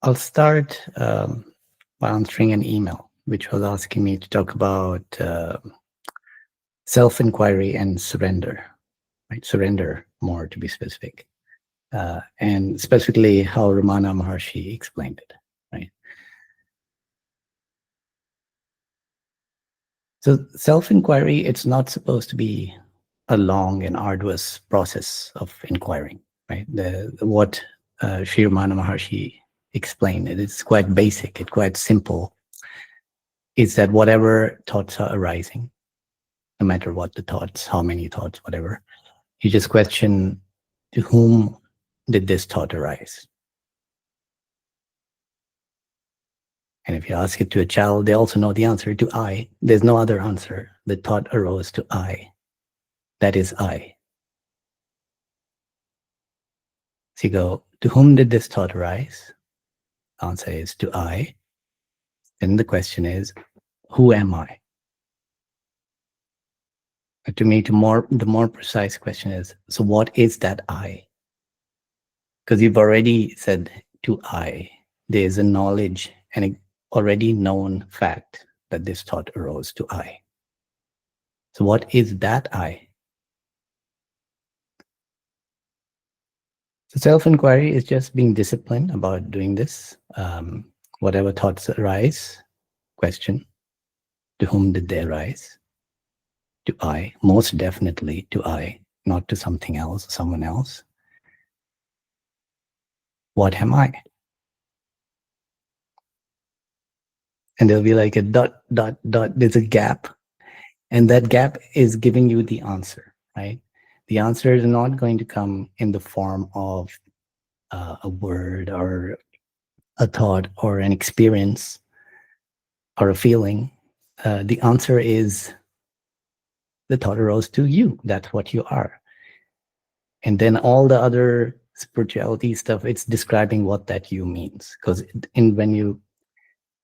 I'll start by answering an email which was asking me to talk about self-inquiry and surrender, right? Surrender, more to be specific, and specifically how Ramana Maharshi explained it, right? So self-inquiry, it's not supposed to be a long and arduous process of inquiring, right? What Sri Ramana Maharshi explained, it's quite basic, it's quite simple, is that whatever thoughts are arising, no matter what the thoughts, how many thoughts, whatever, you just question, to whom did this thought arise? And if you ask it to a child, they also know the answer, to I. There's no other answer. The thought arose to I. That is I. So you go, to whom did this thought arise? The answer is to I. Then the question is, who am I? To me, the more precise question is, so what is that I? Because you've already said to I, there's a knowledge and an already known fact that this thought arose to I. So what is that I? So self-inquiry is just being disciplined about doing this. Whatever thoughts arise, question, to whom did they arise? To I, most definitely to I, not to something else, someone else. What am I? And there'll be like a dot, dot, dot, there's a gap. And that gap is giving you the answer, right? The answer is not going to come in the form of a word or a thought or an experience or a feeling. The answer is the thought arose to you. That's what you are. And then all the other spirituality stuff, it's describing what that you means. Because when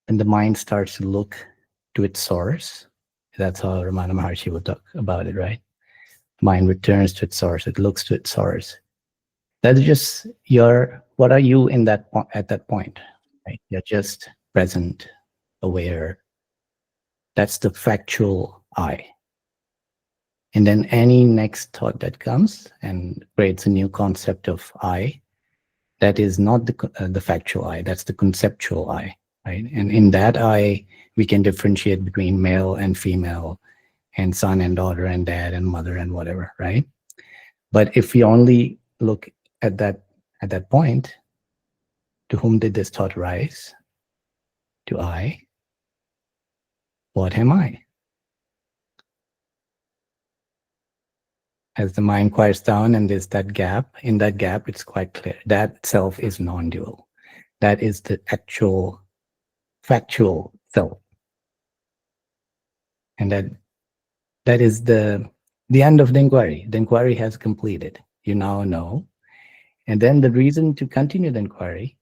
the mind starts to look to its source, that's how Ramana Maharshi would talk about it, right? Mind returns to its source. It looks to its source. That's just what are you at that point, right? You're just present, aware. That's the factual I. And then any next thought that comes and creates a new concept of I, that is not the factual I, that's the conceptual I, right? And in that I, we can differentiate between male and female and son and daughter and dad and mother and whatever, right? But if we only look at that point, to whom did this thought rise? To I. What am I? As the mind quiets down and there's that gap, in that gap, it's quite clear. That self is non-dual. That is the actual, factual self. And that is the end of the inquiry. The inquiry has completed. You now know. And then the reason to continue the inquiry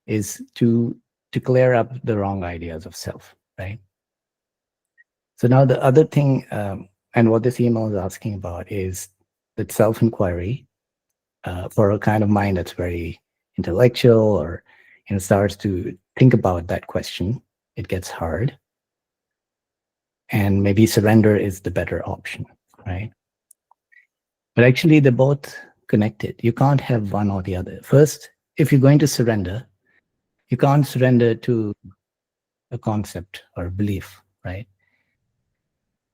is to clear up the wrong ideas of self, right? So now the other thing, and what this email is asking about, is that self-inquiry for a kind of mind that's very intellectual or starts to think about that question, it gets hard. And maybe surrender is the better option, right? But actually, they're both connected. You can't have one or the other. First, if you're going to surrender, you can't surrender to a concept or belief, right?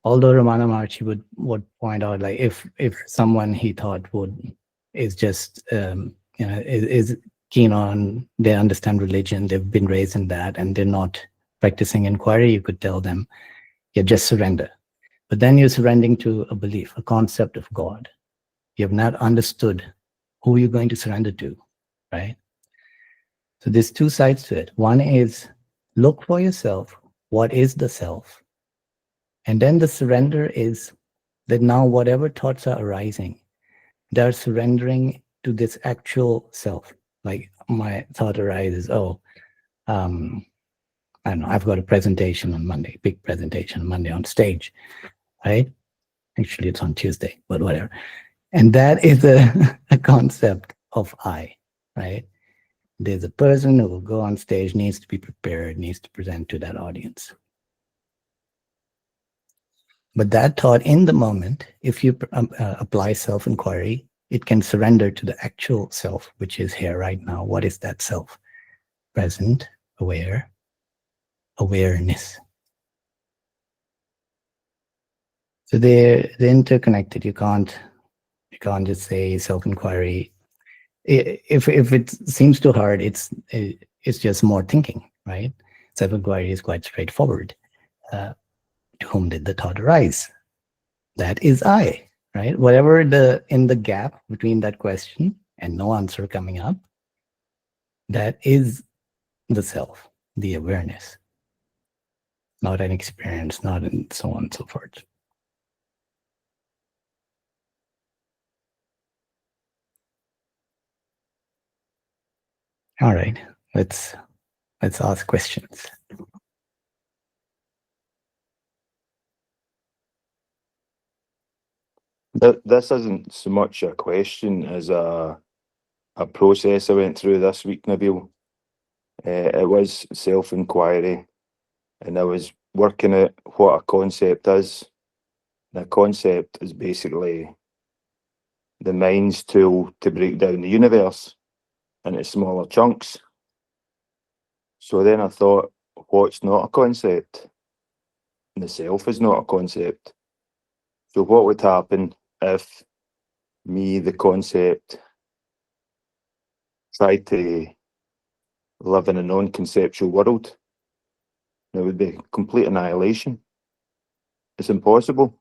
Although Ramana Maharshi would point out, like if someone he thought is just is keen on, they understand religion, they've been raised in that, and they're not practicing inquiry, you could tell them, yeah, just surrender. But then you're surrendering to a belief, a concept of God. You have not understood who you're going to surrender to, right? So there's two sides to it. One is look for yourself. What is the self? And then the surrender is that now whatever thoughts are arising, they're surrendering to this actual self. Like my thought arises, I don't know, I've got a presentation on Monday, big presentation on Monday on stage, right? Actually, it's on Tuesday, but whatever. And that is a concept of I, right? there's a person who will go on stage, needs to be prepared, needs to present to that audience. But that thought in the moment, if you apply self-inquiry, it can surrender to the actual self, which is here right now. What is that self? Present, aware, awareness. So they're interconnected. You can't just say self-inquiry. If it seems too hard, it's just more thinking, right? Self-inquiry is quite straightforward. To whom did the thought arise? That is I, right? Whatever in the gap between that question and no answer coming up, that is the self, the awareness, not an experience, not and so on and so forth. All right, let's ask questions. This isn't so much a question as a process I went through this week, Nabil. It was self-inquiry, and I was working out what a concept is. The concept is basically the mind's tool to break down the universe into smaller chunks. So then I thought, what's not a concept? The self is not a concept. So what would happen if me, the concept, tried to live in a non-conceptual world? It would be complete annihilation. It's impossible.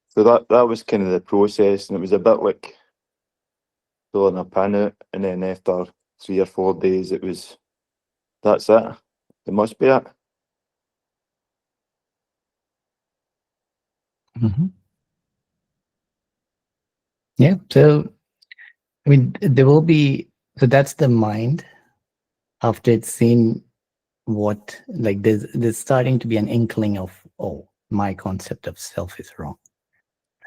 So that was kind of the process, and it was a bit like pulling a pin out, and then after 3 or 4 days, it was, that's it. It must be it. Mm-hmm. Yeah. So, I mean, there will be. So that's the mind after it's seen what, like, there's starting to be an inkling of, oh, my concept of self is wrong.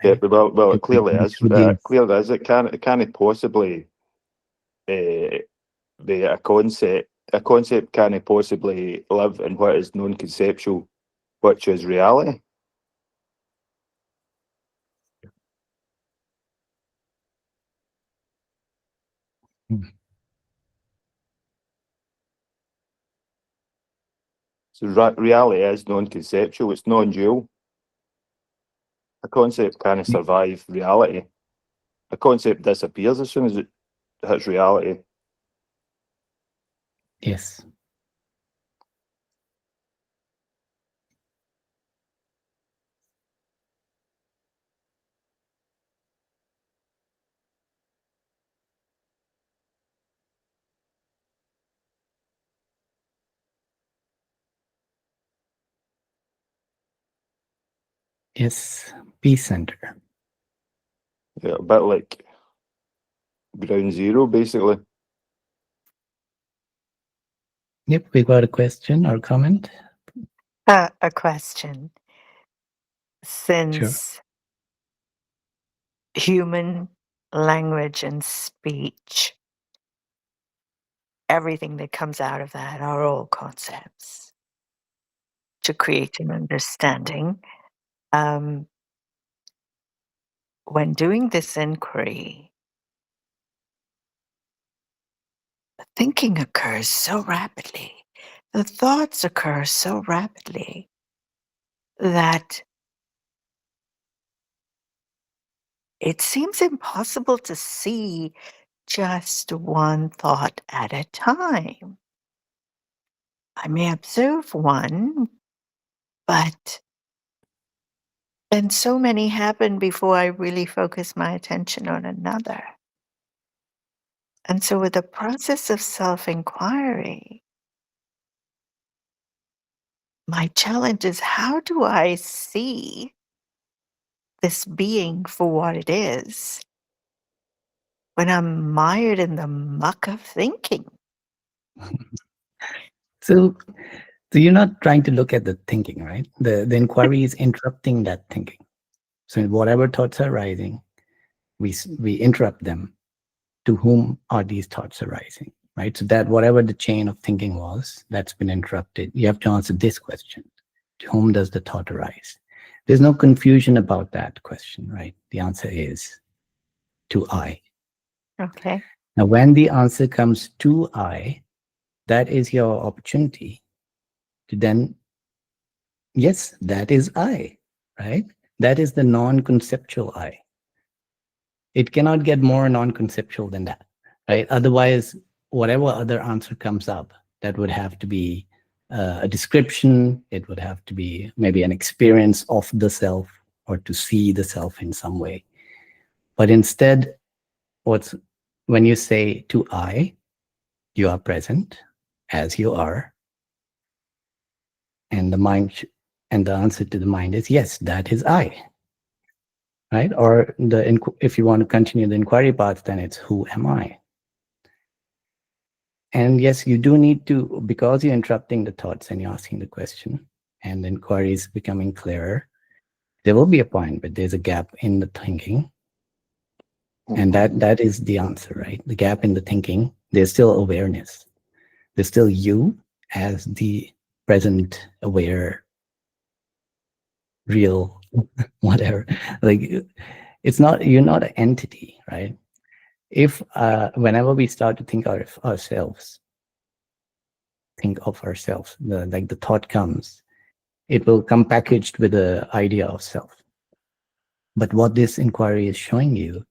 Yeah, Right? well, it clearly is. Yes. Clearly is. It can't possibly be a concept. A concept can't possibly live in what is non-conceptual, which is reality. So reality is non-conceptual. It's non-dual. A concept can't survive reality. A concept disappears as soon as it hits reality. Yes. Yes. Peace center. Yeah, a bit like ground zero, basically. Yep. We got a question or comment. A question. Sure. Since human language and speech, everything that comes out of that are all concepts to create an understanding. When doing this inquiry, thinking occurs so rapidly, the thoughts occur so rapidly that it seems impossible to see just one thought at a time. I may observe one, but then so many happen before I really focus my attention on another. And so, with the process of self inquiry, my challenge is how do I see this being for what it is when I'm mired in the muck of thinking? So you're not trying to look at the thinking, right? The inquiry is interrupting that thinking. So whatever thoughts are rising, we interrupt them to whom are these thoughts arising, right? So that whatever the chain of thinking was, that's been interrupted. You have to answer this question. To whom does the thought arise? There's no confusion about that question, right? The answer is to I. Okay. Now, when the answer comes to I, that is your opportunity to then, yes, that is I, right? That is the non-conceptual I. It cannot get more non-conceptual than that, right? Otherwise, whatever other answer comes up, that would have to be a description. It would have to be maybe an experience of the self, or to see the self in some way. But instead, when you say to I, you are present as you are, and the mind and the answer to the mind is yes, that is I, right? Or if you want to continue the inquiry path, then it's who am I? And yes, you do need to, because you're interrupting the thoughts and you're asking the question, and the inquiry is becoming clearer, there will be a point where there's a gap in the thinking. And that is the answer, right? The gap in the thinking, there's still awareness. There's still you as the present, aware, real, whatever. Like, it's not, you're not an entity, right? If whenever we start to think of ourselves, the thought comes, it will come packaged with the idea of self. But what this inquiry is showing you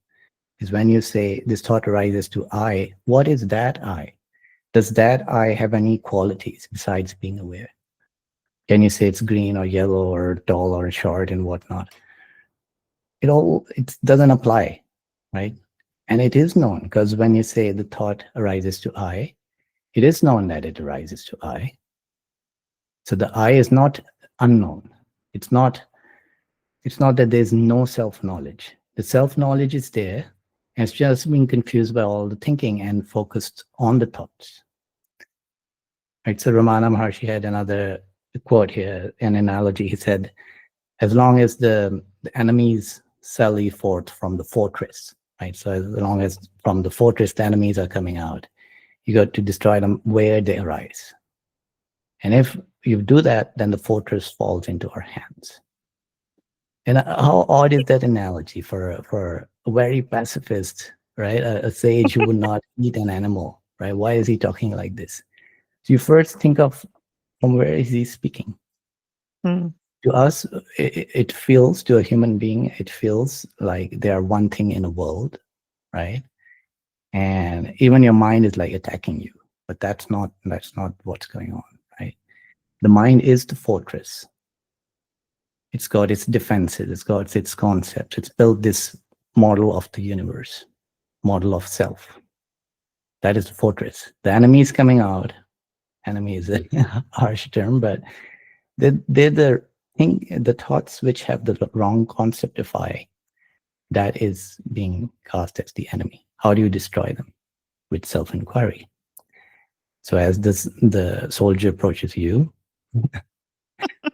is when you say this thought arises to I, what is that I? Does that I have any qualities besides being aware? Can you say it's green or yellow or tall or short and whatnot? It doesn't apply, right? And it is known, because when you say the thought arises to I, it is known that it arises to I. So the I is not unknown. It's not that there's no self-knowledge. The self-knowledge is there, and it's just being confused by all the thinking and focused on the thoughts. Right? So Ramana Maharshi had another quote here, an analogy. He said, as long as the enemies sally forth from the fortress, right? So as long as from the fortress the enemies are coming out, you got to destroy them where they arise. And if you do that, then the fortress falls into our hands. And how odd is that analogy for a very pacifist, right? A sage who would not eat an animal, right? Why is he talking like this? So you first think of from where is he speaking? Mm. To us, it feels, to a human being, it feels like they are one thing in a world, right? And even your mind is like attacking you, but that's not what's going on, right? The mind is the fortress. It's got its defenses, it's got its concepts. It's built this model of the universe, model of self. That is the fortress. The enemy is coming out. Enemy is a harsh term, but they're the thoughts which have the wrong concept of I, that is being cast as the enemy. How do you destroy them? With self-inquiry. So as the soldier approaches you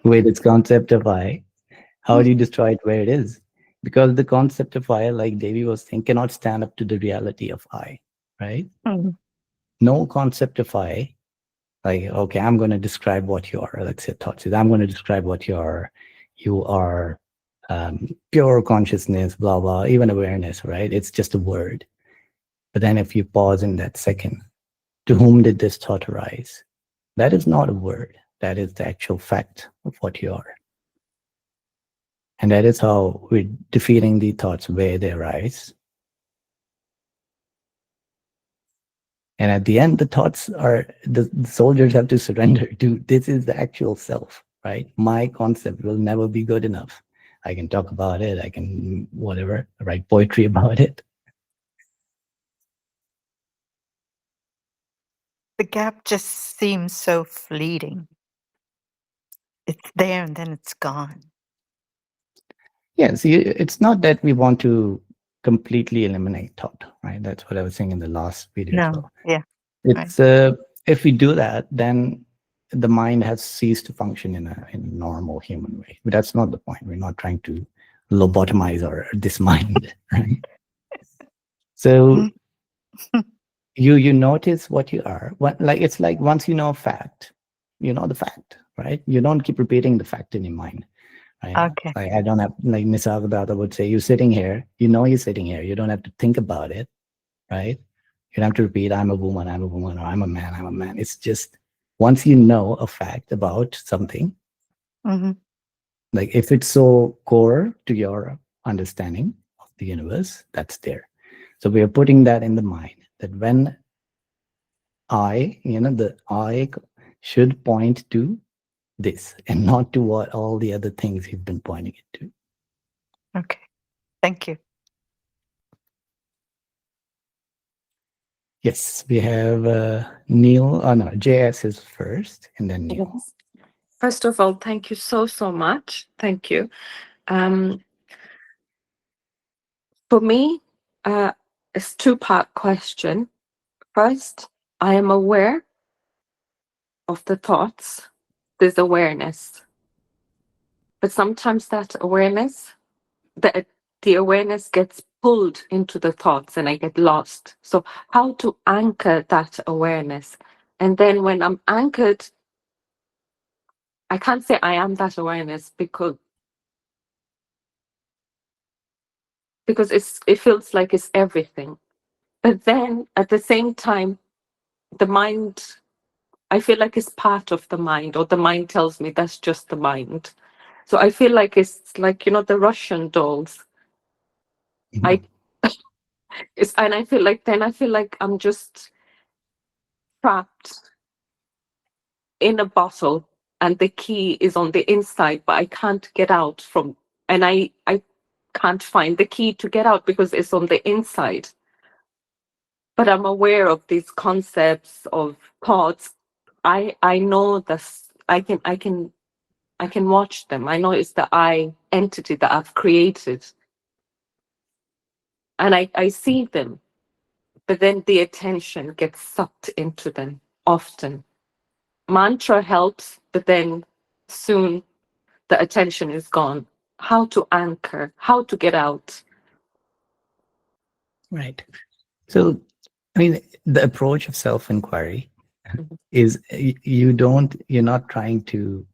with its concept of I, how do you destroy it where it is? Because the concept of I, like Devi was saying, cannot stand up to the reality of I, right? Mm. No concept of I, like, okay, I'm going to describe what you are. Let's say thoughts is, I'm going to describe what you are. You are pure consciousness, blah, blah, even awareness, right? It's just a word. But then if you pause in that second, to whom did this thought arise? That is not a word. That is the actual fact of what you are. And that is how we're defeating the thoughts where they arise. And at the end, the thoughts are, the soldiers have to surrender to, this is the actual self, right? My concept will never be good enough. I can talk about it. I can, whatever, write poetry about it. The gap just seems so fleeting. It's there and then it's gone. Yeah, see, it's not that we want to completely eliminate thought, right? That's what I was saying in the last video as No, well. yeah. It's if we do that, then the mind has ceased to function in a normal human way. But that's not the point. We're not trying to lobotomize this mind, right? So You notice what you are. It's like once you know a fact, you know the fact, right? You don't keep repeating the fact in your mind, right? Okay. Like I don't have, like Nisargadatta would say, you're sitting here, you know you're sitting here. You don't have to think about it, right? You don't have to repeat, I'm a woman, or I'm a man, I'm a man. It's just once you know a fact about something, Hmm. like if it's so core to your understanding of the universe, that's there. So we are putting that in the mind that when the I should point to this and not to what all the other things you've been pointing it to. Okay. Thank you. Yes, we have Neil. Oh no, JS is first, and then Neil. Yes. First of all, thank you so much. Thank you. For me, it's two-part question. First, I am aware of the thoughts. There's awareness. But sometimes that awareness, the awareness gets pulled into the thoughts and I get lost. So how to anchor that awareness? And then when I'm anchored, I can't say I am that awareness because it feels like it's everything. But then at the same time, the mind, I feel like it's part of the mind, or the mind tells me that's just the mind. So I feel like it's like, the Russian dolls. Mhm. And I feel like I'm just trapped in a bottle and the key is on the inside, but I can't get out and I can't find the key to get out because it's on the inside. But I'm aware of these concepts of thoughts. I know this. I can watch them. I know it's the I entity that I've created, and I see them. But then the attention gets sucked into them often. Mantra helps, but then soon the attention is gone. How to anchor? How to get out? Right. So, I mean, the approach of self-inquiry is you're not trying to,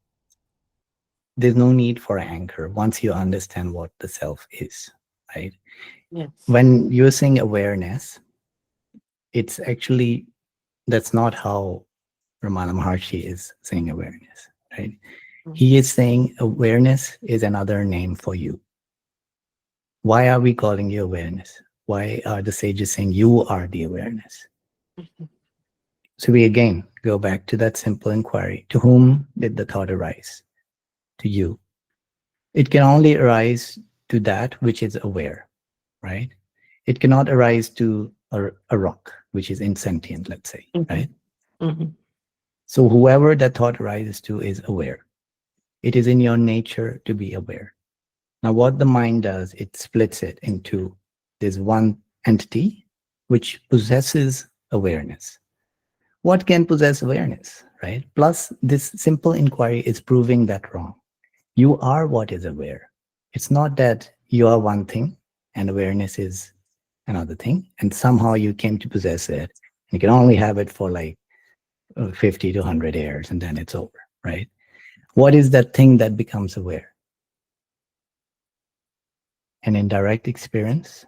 there's no need for an anchor once you understand what the self is, right? Yes. When you're saying awareness, it's actually, that's not how Ramana Maharshi is saying awareness, right? He is saying awareness is another name for you. Why are we calling you awareness? Why are the sages saying you are the awareness? So we again go back to that simple inquiry. To whom did the thought arise? To you. It can only arise to that which is aware, right? It cannot arise to a rock, which is insentient, let's say, right? So whoever that thought arises to is aware. It is in your nature to be aware. Now, what the mind does, it splits it into this one entity which possesses awareness. What can possess awareness, right? Plus, this simple inquiry is proving that wrong. You are what is aware. It's not that you are one thing and awareness is another thing, and somehow you came to possess it. You can only have it for like 50 to 100 years, and then it's over, right? What is that thing that becomes aware? And in direct experience,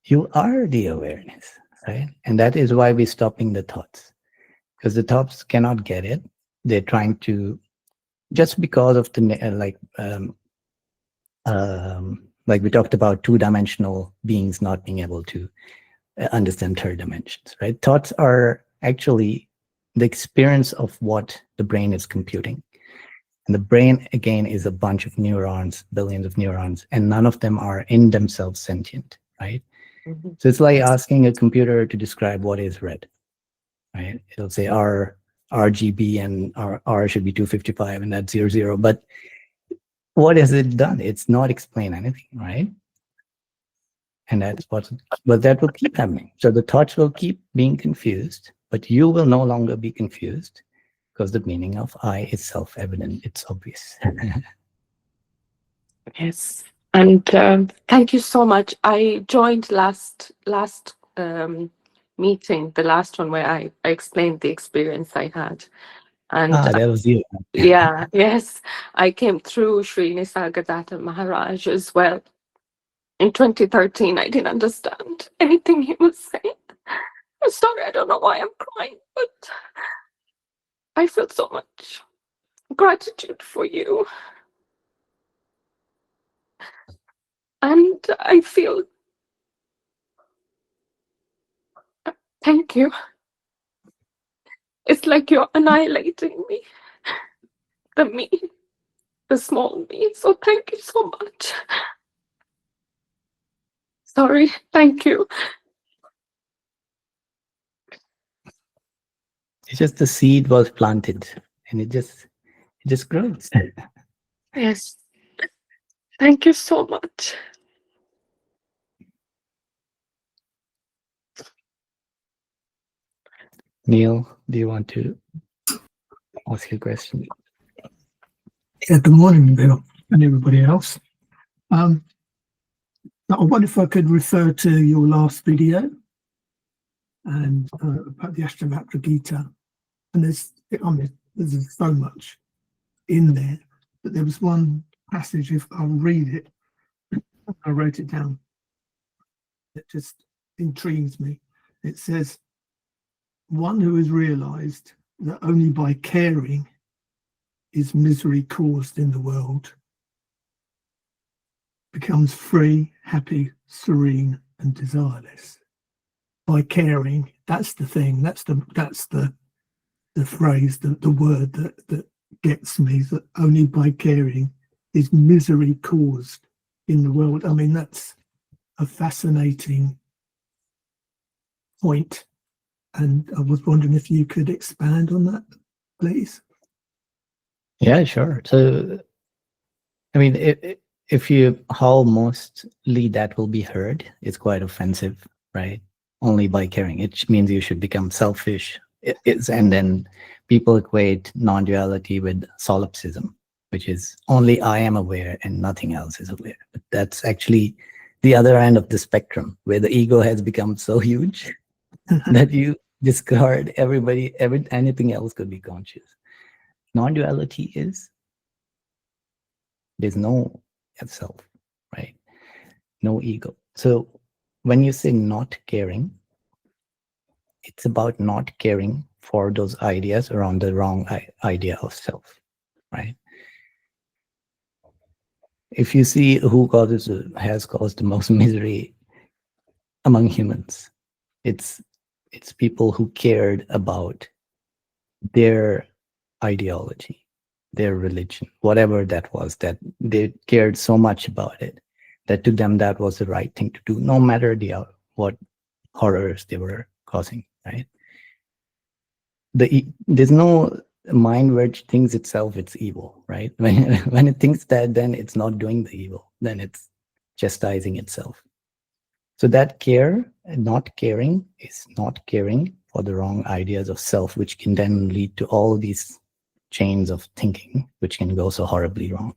you are the awareness, right? And that is why we're stopping the thoughts, because the thoughts cannot get it. They're trying to, just because of the like we talked about two-dimensional beings not being able to understand third dimensions, right? Thoughts are actually the experience of what the brain is computing. And the brain, again, is a bunch of neurons, billions of neurons, and none of them are in themselves sentient, right? So it's like asking a computer to describe what is red, right? It'll say RGB and R should be 255 and that's 00. But what has it done? It's not explain anything, right? And that's but that will keep happening. So the thoughts will keep being confused, but you will no longer be confused because the meaning of I is self-evident. It's obvious. Yes. And thank you so much. I joined last meeting, the last one where I explained the experience I had. And that was you. yeah, yes, I came through Sri Nisargadatta Maharaj as well. In 2013, I didn't understand anything he was saying. I'm sorry, I don't know why I'm crying, but I feel so much gratitude for you. And I feel, thank you. It's like you're annihilating me, me, the small me. So thank you so much. Sorry, thank you. It's just the seed was planted, and it just grows. Yes, thank you so much. Neil, do you want to ask a question? Yeah, good morning, Bill, and everybody else. I wonder if I could refer to your last video and about the Ashtamatra Gita. And there's so much in there, but there was one passage, if I'll read it, I wrote it down, it just intrigues me. It says, one who has realized that only by caring is misery caused in the world becomes free, happy, serene, and desireless. By caring, that's the thing. That's the phrase, the word that gets me. That only by caring is misery caused in the world. I mean, that's a fascinating point, and I was wondering if you could expand on that, please. Yeah, sure. So, I mean, how mostly that will be heard is quite offensive, right? Only by caring. It means you should become selfish. And then people equate non-duality with solipsism, which is only I am aware and nothing else is aware. But that's actually the other end of the spectrum, where the ego has become so huge that you discard anything else could be conscious. Non-duality is there's no self, right? No ego. So when you say not caring, it's about not caring for those ideas around the wrong idea of self, right? If you see who has caused the most misery among humans, it's people who cared about their ideology, their religion, whatever that was, that they cared so much about it that to them that was the right thing to do, no matter what horrors they were causing, right? There's no mind which thinks itself it's evil, right? When it thinks that, then it's not doing the evil, then it's chastising itself. So that not caring is not caring for the wrong ideas of self, which can then lead to all these chains of thinking, which can go so horribly wrong.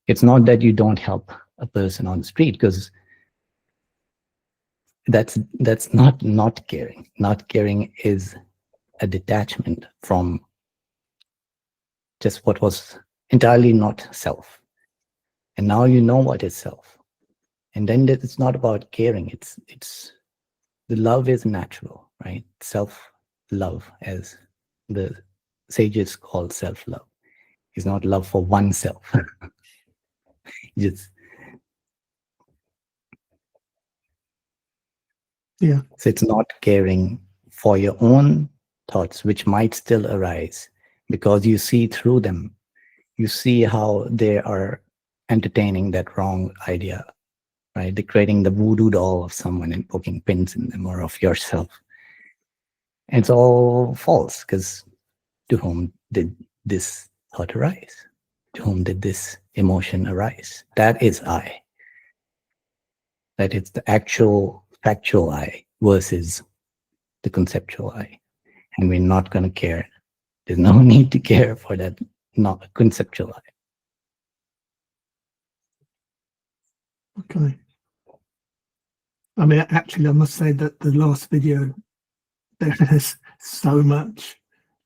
It's not that you don't help a person on the street, because that's not caring. Not caring is a detachment from just what was entirely not self. And now you know what is self. And then it's not about caring. It's the love is natural, right? Self-love, as the sages call self-love, is not love for oneself. Just Yeah. So it's not caring for your own thoughts, which might still arise because you see through them. You see how they are entertaining that wrong idea, right? They're creating the voodoo doll of someone and poking pins in them, or of yourself. And it's all false, because to whom did this thought arise? To whom did this emotion arise? That is I. That is the actual factual I versus the conceptual I. And we're not going to care. There's no need to care for that not conceptual I. Okay. I mean, actually, I must say that the last video, there's so much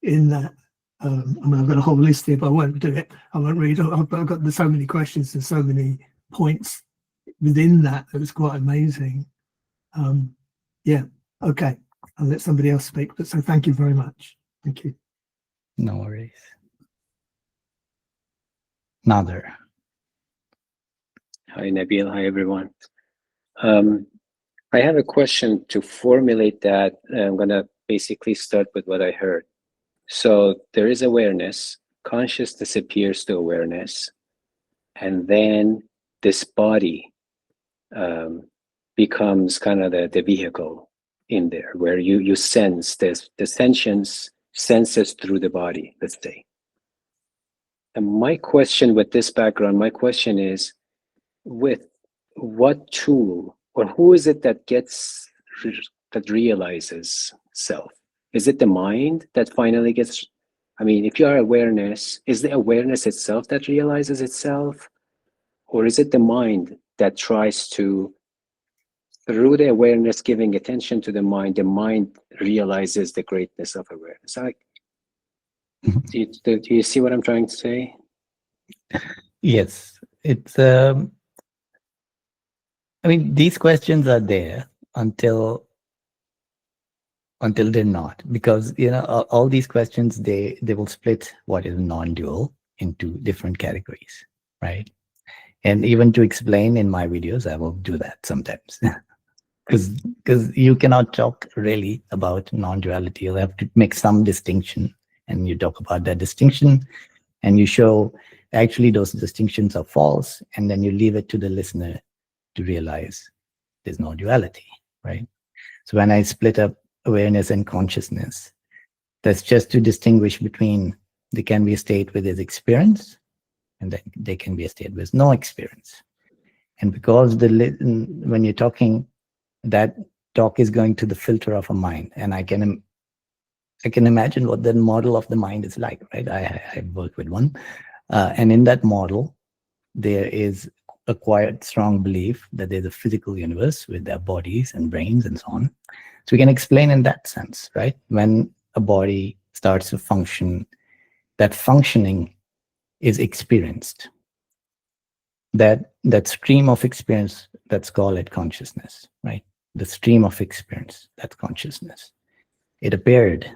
in that. I mean, I've got a whole list here, but I won't do it. I won't read it. I've got so many questions and so many points within that. It was quite amazing. Yeah, okay. I'll let somebody else speak. But so thank you very much. Thank you. No worries. Nader. Hi, Nabil. Hi, everyone. I have a question to formulate that. I'm going to basically start with what I heard. So there is awareness, consciousness appears to awareness, and then this body becomes kind of the vehicle in there where you sense this, the senses through the body, let's say. And my question with this background, my question is, with what tool or who is it that that realizes self? Is it the mind that finally gets, I mean, if you are awareness, is the awareness itself that realizes itself? Or is it the mind that tries to, through the awareness, giving attention to the mind realizes the greatness of awareness? Do you see what I'm trying to say? Yes, it's, I mean, these questions are there until they're not, because, you know, all these questions, they will split what is non-dual into different categories, right? And even to explain in my videos, I will do that sometimes. Because you cannot talk really about non-duality. You'll have to make some distinction, and you talk about that distinction, and you show actually those distinctions are false, and then you leave it to the listener to realize there's no duality, right? So when I split up awareness and consciousness, that's just to distinguish between there can be a state with experience, and then there can be a state with no experience. And because when you're talking, that talk is going to the filter of a mind, and I can imagine what the model of the mind is like, right? I work with one, and in that model, there is a quite strong belief that there's a physical universe with their bodies and brains and so on. So we can explain in that sense, right? When a body starts to function, that functioning is experienced. That stream of experience, let's call it consciousness, right? The stream of experience, that's consciousness. It appeared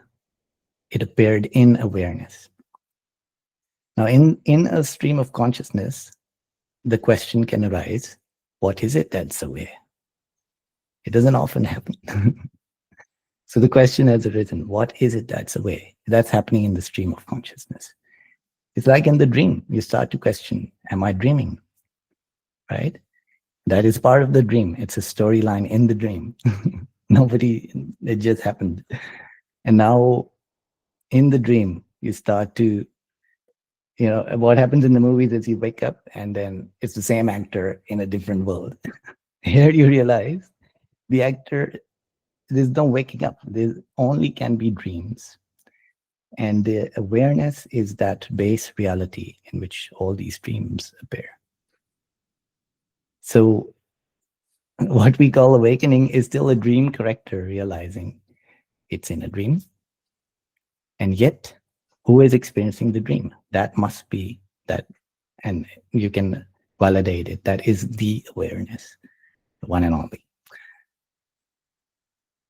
in awareness. Now, in a stream of consciousness, the question can arise, what is it that's aware? It doesn't often happen. So the question has arisen, what is it that's aware? That's happening in the stream of consciousness. It's like in the dream, you start to question, am I dreaming? Right? That is part of the dream. It's a storyline in the dream. It just happened. And now in the dream, you start to, you know, what happens in the movies is you wake up and then it's the same actor in a different world. Here you realize the actor, there's no waking up. There only can be dreams. And the awareness is that base reality in which all these dreams appear. So what we call awakening is still a dream character realizing it's in a dream. And yet, who is experiencing the dream? That must be that, and you can validate it. That is the awareness, the one and only.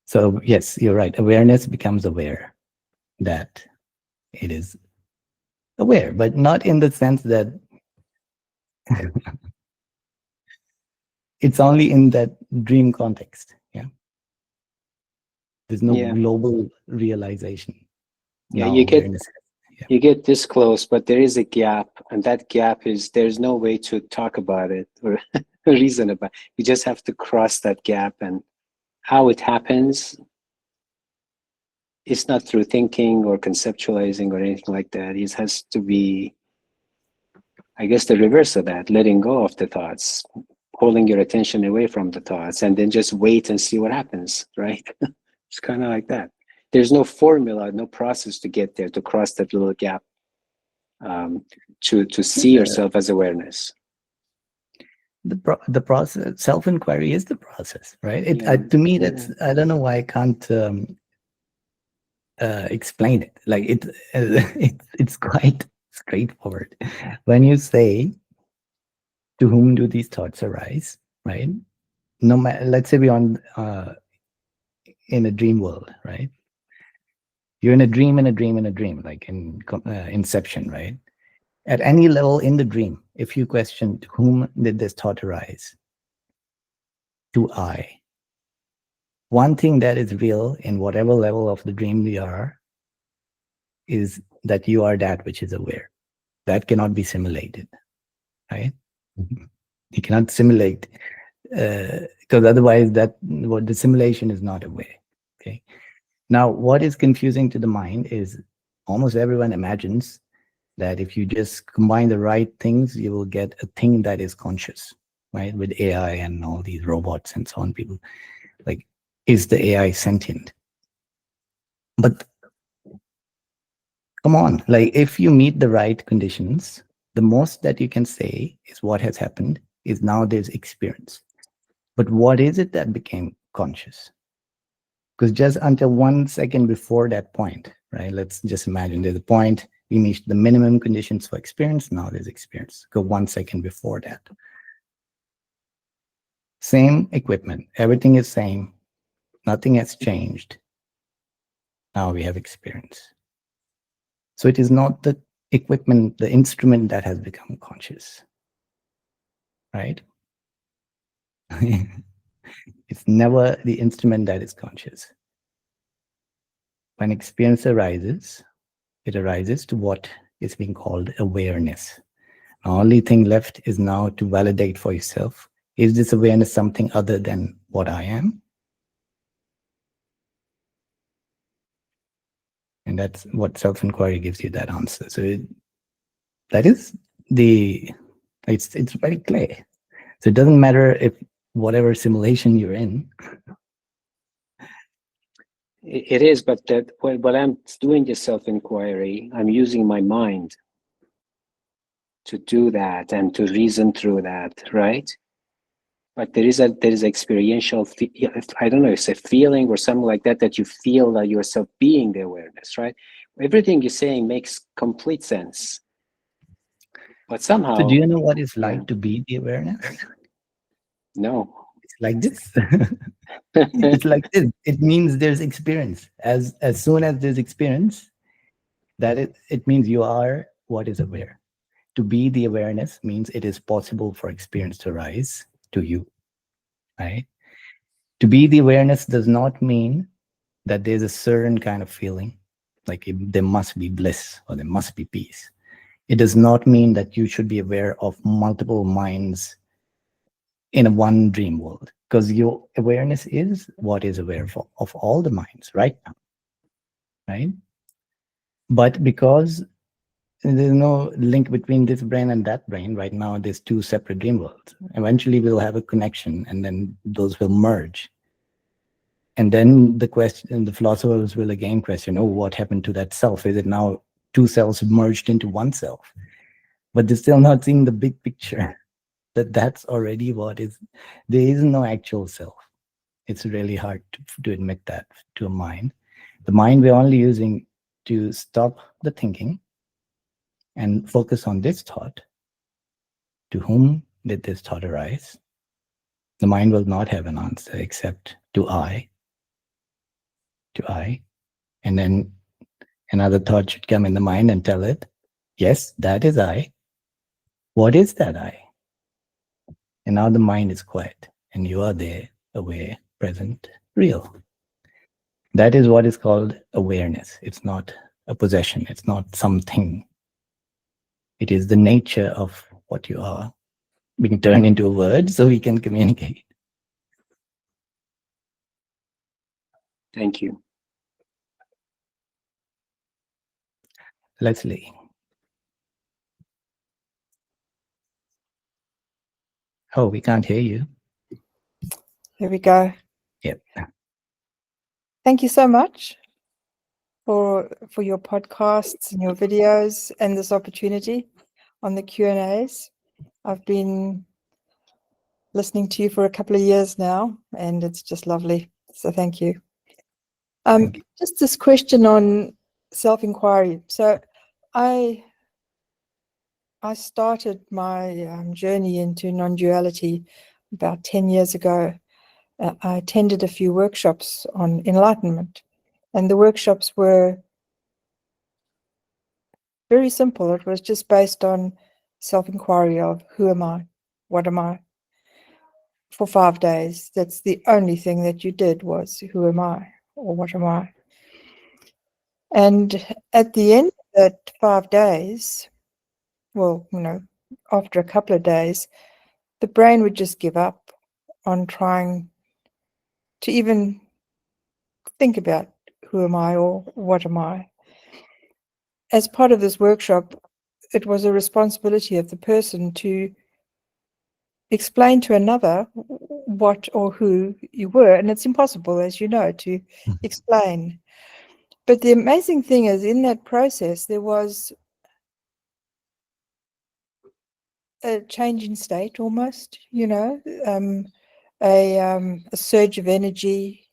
So yes, you're right. Awareness becomes aware that it is aware, but not in the sense that it's only in that dream context. Yeah. There's no global realization. Yeah, No you awareness. you get this close, but there is a gap, and that gap is there's no way to talk about it or reason about it. You just have to cross that gap, and how it happens, it's not through thinking or conceptualizing or anything like that. It has to be, I guess, the reverse of that, letting go of the thoughts, pulling your attention away from the thoughts, and then just wait and see what happens, right? It's kind of like that. There's no formula, no process to get there, to cross that little gap, to see yourself as awareness. the process. Self-inquiry is the process, right? To me, that's, I don't know why I can't explain it. Like it's quite straightforward. When you say, to whom do these thoughts arise, right? No matter, let's say we're on in a dream world, right? You're in a dream, like in Inception, right? At any level in the dream, if you question, to whom did this thought arise? To I. One thing that is real in whatever level of the dream we are is that you are that which is aware. That cannot be simulated, right? You cannot simulate, because otherwise the simulation is not aware, okay? Now, what is confusing to the mind is almost everyone imagines that if you just combine the right things, you will get a thing that is conscious, right? With AI and all these robots and so on, people like, is the AI sentient? But come on, like if you meet the right conditions, the most that you can say is what has happened is now there's experience. But what is it that became conscious? Because just until 1 second before that point, right? Let's just imagine there's a point, we meet the minimum conditions for experience, now there's experience. Go 1 second before that. Same equipment, everything is same, nothing has changed. Now we have experience. So it is not the equipment, the instrument that has become conscious, right? It's never the instrument that is conscious. When experience arises, it arises to what is being called awareness. The only thing left is now to validate for yourself, is this awareness something other than what I am? And that's what self-inquiry gives you that answer. So that is it's very clear. So it doesn't matter if whatever simulation you're in. It is, but that when I'm doing the self-inquiry, I'm using my mind to do that and to reason through that, right? But there is experiential, I don't know, it's a feeling or something like that, that you feel that yourself being the awareness, right? Everything you're saying makes complete sense. But somehow... So do you know what it's like to be the awareness? No. It's like this. It's like this. It means there's experience. As soon as there's experience, that it means you are what is aware. To be the awareness means it is possible for experience to arise to you, right? To be the awareness does not mean that there's a certain kind of feeling, like there must be bliss or there must be peace. It does not mean that you should be aware of multiple minds in one dream world, because your awareness is what is aware of all the minds right now, right? But because there's no link between this brain and that brain right now, there's two separate dream worlds. Eventually we'll have a connection and then those will merge. And then the philosophers will again question, oh, what happened to that self? Is it now two selves merged into one self? But they're still not seeing the big picture, that's already what is. There is no actual self. It's really hard to admit that to a mind. The mind we're only using to stop the thinking and focus on this thought. To whom did this thought arise? The mind will not have an answer except to I. To I. And then another thought should come in the mind and tell it, yes, that is I. What is that I? And now the mind is quiet and you are there, aware, present, real. That is what is called awareness. It's not a possession. It's not something. It is the nature of what you are being turned into a word so we can communicate. Thank you. Leslie. Oh, we can't hear you. Here we go. Yep. Thank you so much for your podcasts and your videos and this opportunity on the Q&As. I've been listening to you for a couple of years now, and it's just lovely. So thank you. Thank you. Just this question on self-inquiry. So I started my journey into non-duality about 10 years ago. I attended a few workshops on enlightenment, and the workshops were very simple. It was just based on self-inquiry of who am I? What am I? For 5 days. That's the only thing that you did, was who am I or what am I? And at the end of that 5 days, well, after a couple of days, the brain would just give up on trying to even think about who am I or what am I. As part of this workshop, it was a responsibility of the person to explain to another what or who you were. And it's impossible, as you know, to explain. But the amazing thing is, in that process, there was a change in state almost, a surge of energy,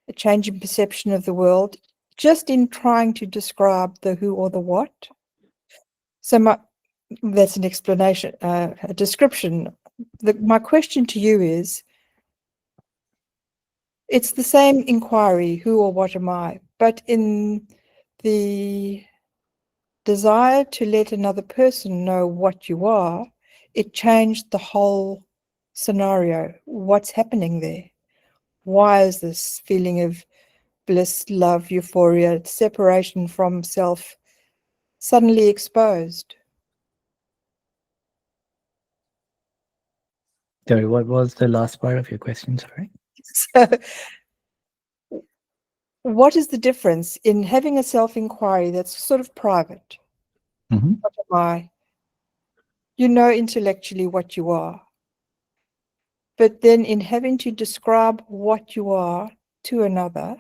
a change in perception of the world, just in trying to describe the who or the what. So that's an explanation, a description. My question to you is, it's the same inquiry, who or what am I, but in the desire to let another person know what you are, it changed the whole scenario. What's happening there? Why is this feeling of bliss, love, euphoria, separation from self suddenly exposed? Sorry, what was the last part of your question? Sorry. So, what is the difference in having a self-inquiry that's sort of private? Mm-hmm. What am I? You know intellectually what you are. But then in having to describe what you are to another,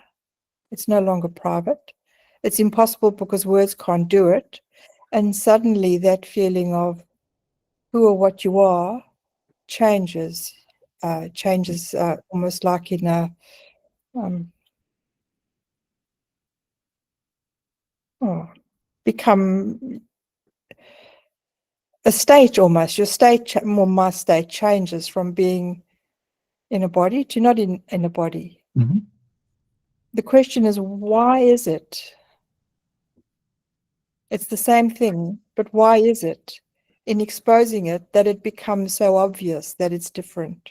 it's no longer private. It's impossible because words can't do it. And suddenly that feeling of who or what you are changes almost like in a become a state almost. Your state, my state changes from being in a body to not in a body. Mm-hmm. The question is, why is it? It's the same thing, but why is it in exposing it that it becomes so obvious that it's different?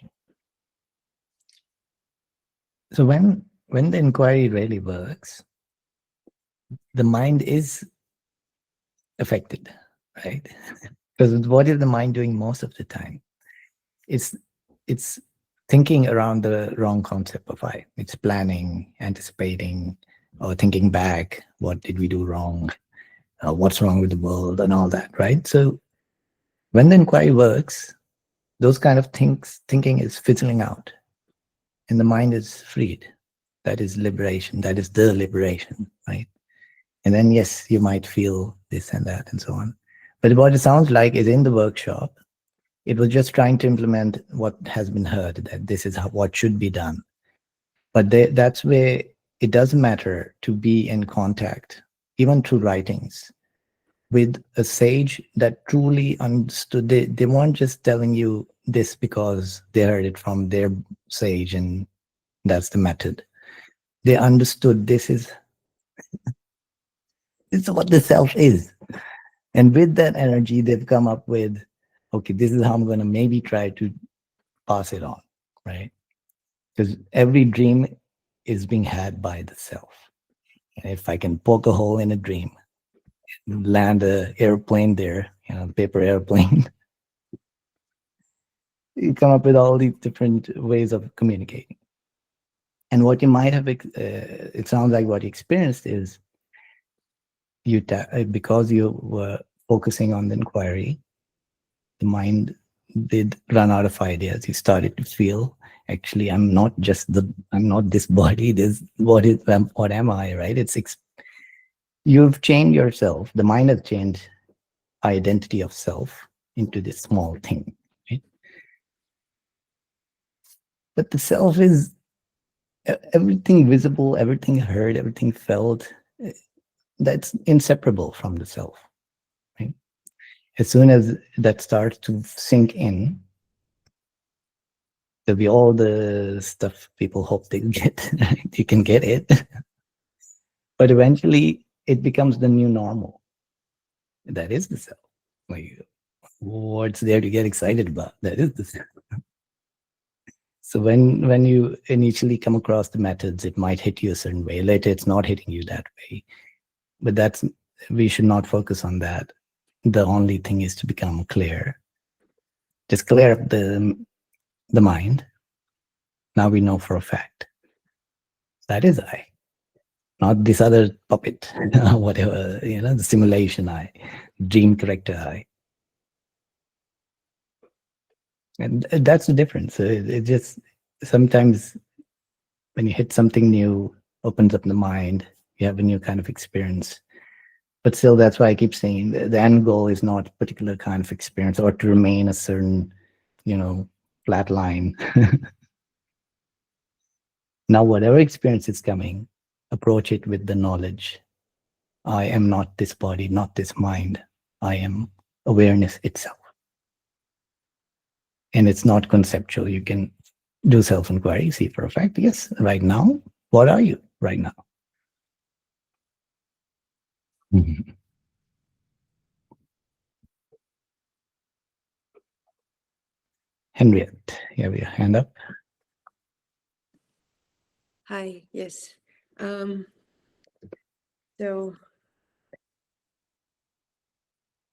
So when the inquiry really works, the mind is affected, right? Because what is the mind doing most of the time? It's thinking around the wrong concept of I. It's planning, anticipating, or thinking back. What did we do wrong? What's wrong with the world and all that, right? So when the inquiry works, those kind of thinking is fizzling out and the mind is freed. That is liberation. That is the liberation, right? And then, yes, you might feel this and that and so on. But what it sounds like is in the workshop, it was just trying to implement what has been heard, that this is what should be done. But that's where it doesn't matter to be in contact, even through writings, with a sage that truly understood. They weren't just telling you this because they heard it from their sage and that's the method. They understood this is what the self is. And with that energy, they've come up with, okay, this is how I'm going to maybe try to pass it on, right? Because every dream is being had by the self. And if I can poke a hole in a dream, land an airplane there, the paper airplane, you come up with all these different ways of communicating. And what you might have, it sounds like what you experienced is, because you were focusing on the inquiry, the mind did run out of ideas. You started to feel, actually, I'm not this body. What am I, right? You've changed yourself. The mind has changed identity of self into this small thing, right? But the self is everything visible, everything heard, everything felt. That's inseparable from the self. Right? As soon as that starts to sink in, there'll be all the stuff people hope they get. You can get it. But eventually it becomes the new normal. That is the self. Like, what's there to get excited about? That is the self. So when you initially come across the methods, it might hit you a certain way. Later, it's not hitting you that way. But we should not focus on that. The only thing is to become clear. Just clear up the mind. Now we know for a fact that is I, not this other puppet, whatever, the simulation I, dream character I. And that's the difference. It just sometimes when you hit something new, opens up the mind, you have a new kind of experience. But still, that's why I keep saying the end goal is not a particular kind of experience or to remain a certain, flat line. Now, whatever experience is coming, approach it with the knowledge. I am not this body, not this mind. I am awareness itself. And it's not conceptual. You can do self-inquiry, see for a fact, yes, right now, what are you right now? Mm-hmm. Henriette, you have your hand up. Hi, yes. So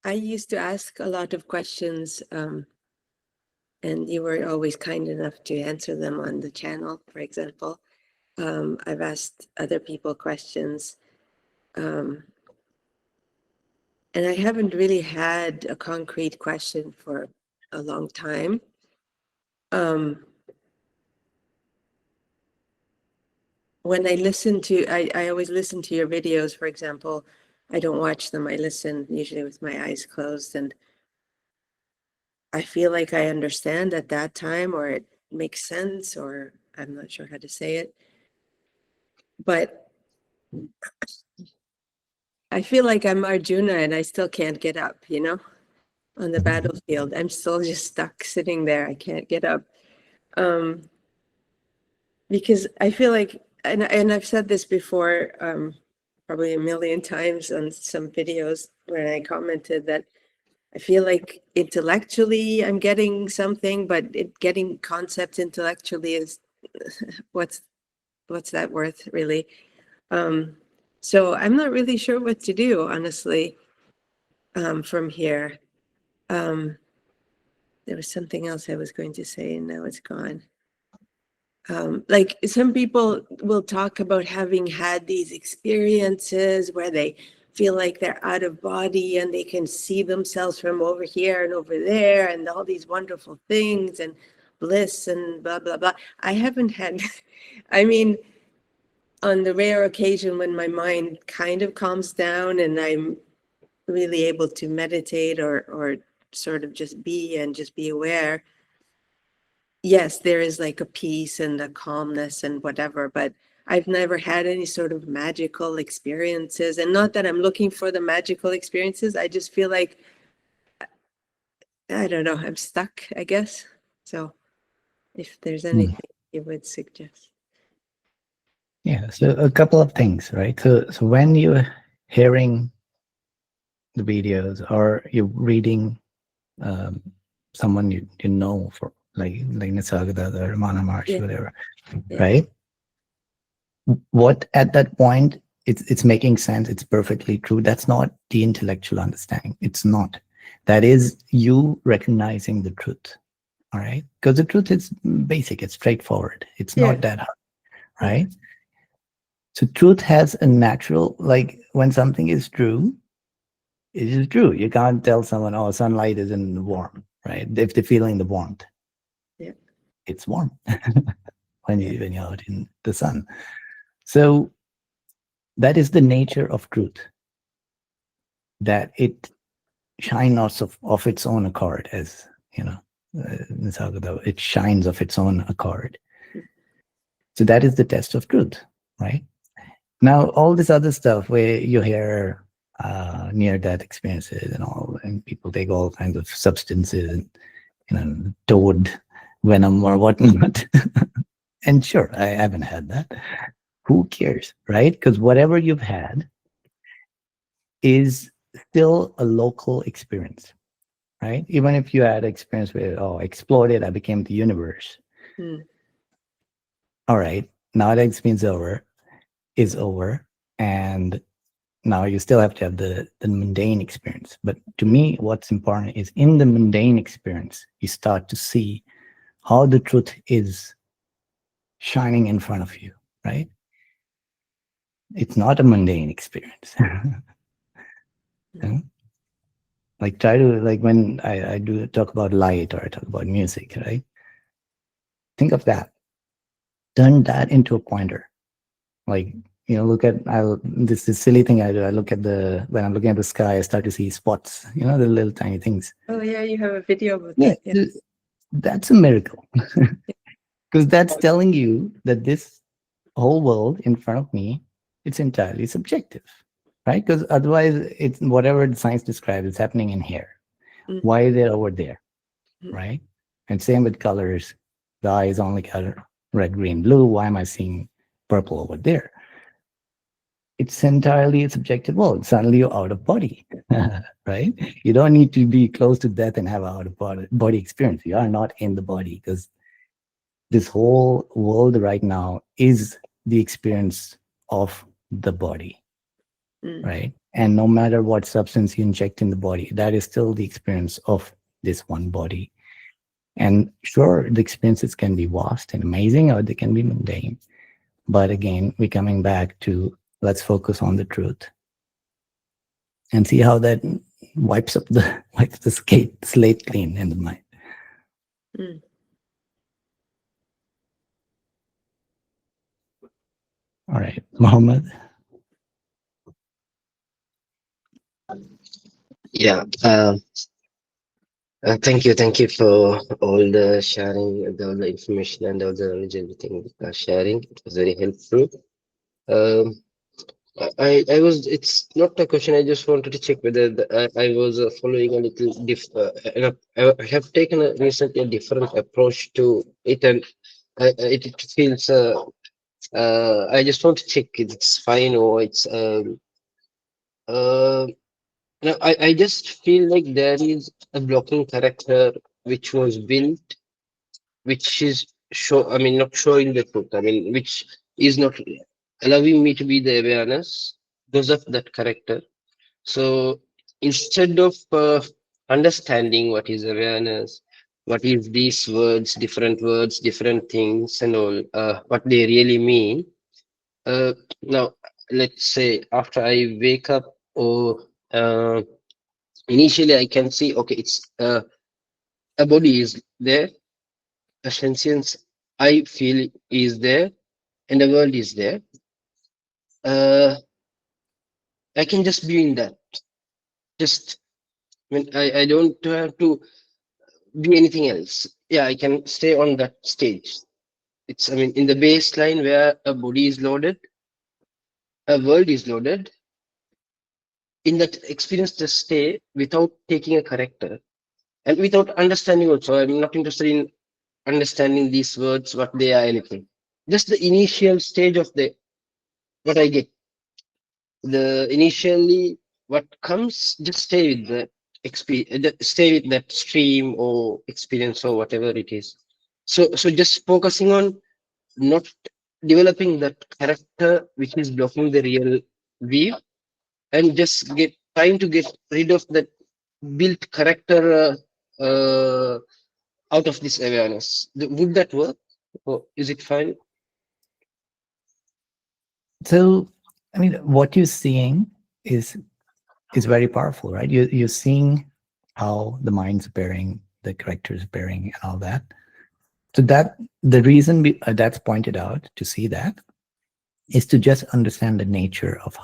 I used to ask a lot of questions, and you were always kind enough to answer them on the channel, for example. I've asked other people questions, and I haven't really had a concrete question for a long time. When I listen to, I always listen to your videos, for example. I don't watch them, I listen usually with my eyes closed, and I feel like I understand at that time, or it makes sense, or I'm not sure how to say it. But I feel like I'm Arjuna and I still can't get up, on the battlefield. I'm still just stuck sitting there. I can't get up. Because I feel like, and I've said this before, probably a million times on some videos when I commented that I feel like intellectually I'm getting something, but getting concepts intellectually is what's that worth, really? So I'm not really sure what to do, honestly, from here. There was something else I was going to say and now it's gone. Like some people will talk about having had these experiences where they feel like they're out of body and they can see themselves from over here and over there and all these wonderful things and bliss and blah, blah, blah. I haven't had, I mean, on the rare occasion when my mind kind of calms down and I'm really able to meditate or sort of just be aware. Yes, there is like a peace and a calmness and whatever, but I've never had any sort of magical experiences. And not that I'm looking for the magical experiences. I just feel like, I don't know, I'm stuck, I guess. So if there's anything you would suggest. Yeah, so a couple of things, right? So when you're hearing the videos or you're reading someone you know, for like Nisargadatta or Ramana Maharshi, whatever, right? What at that point it's making sense, it's perfectly true. That's not the intellectual understanding. It's not. That is you recognizing the truth. All right, because the truth is basic, it's straightforward, it's not that hard, right? So truth has a natural, like when something is true, it is true. You can't tell someone, oh, sunlight isn't warm, right? If they're feeling the warmth, it's warm when you're out in the sun. So that is the nature of truth, that it shines of its own accord, as Nisargadatta, it shines of its own accord. So that is the test of truth, right? Now, all this other stuff where you hear near-death experiences and all, and people take all kinds of substances, toad venom or whatnot. And sure, I haven't had that. Who cares, right? Because whatever you've had is still a local experience, right? Even if you had experience where, oh, I exploded, I became the universe. All right, now that experience is over, and now you still have to have the mundane experience. But to me, what's important is in the mundane experience, you start to see how the truth is shining in front of you, right? It's not a mundane experience. Like try to, like when I do talk about light or I talk about music, right? Think of that. Turn that into a pointer. Like, look at, this is silly thing I do. I look at when I'm looking at the sky, I start to see spots, the little tiny things. Oh yeah, you have a video of Yeah, that. Yeah. that's a miracle. Because that's telling you that this whole world in front of me, it's entirely subjective, right? Because otherwise, it's whatever the science describes, it's happening in here. Why is it over there, right? And same with colors. The eye is only color red, green, blue. Why am I seeing purple over there? It's entirely a subjective world. Suddenly you're out of body, right? You don't need to be close to death and have an out of body experience. You are not in the body, because this whole world right now is the experience of the body, right? And no matter what substance you inject in the body, that is still the experience of this one body. And sure, the experiences can be vast and amazing, or they can be mundane. But again, we're coming back to, let's focus on the truth and see how that wipes the slate clean in the mind. All right, Mohammed. Yeah. Thank you for all the sharing, all the information and all the knowledge, everything sharing. It was very helpful. I was. It's not a question. I just wanted to check whether I was following a little I have taken recently a different approach to it, and it feels. I just want to check if it's fine or it's. No, I just feel like there is a blocking character which was built, which is not showing the truth. Which is not allowing me to be the awareness because of that character. So instead of understanding what is awareness, what is these words, different things, and all, what they really mean. Now, let's say after I wake up, or initially I can see, okay, it's a body is there, a sentience I feel is there, and the world is there. I can just be in that. Just I don't have to be anything else. Yeah, I can stay on that stage. It's in the baseline where a body is loaded, a world is loaded. In that experience, just stay without taking a character and without understanding also. I'm not interested in understanding these words, what they are, anything. Just the initial stage of what I get. The initially what comes, just stay with the experience, stay with that stream or experience or whatever it is. So just focusing on not developing that character which is blocking the real view, and just trying to get rid of that built character out of this awareness. Would that work, or is it fine? So, what you're seeing is very powerful, right? You're seeing how the mind's bearing, the character's bearing, and all that. So that the reason that's pointed out to see that is to just understand the nature of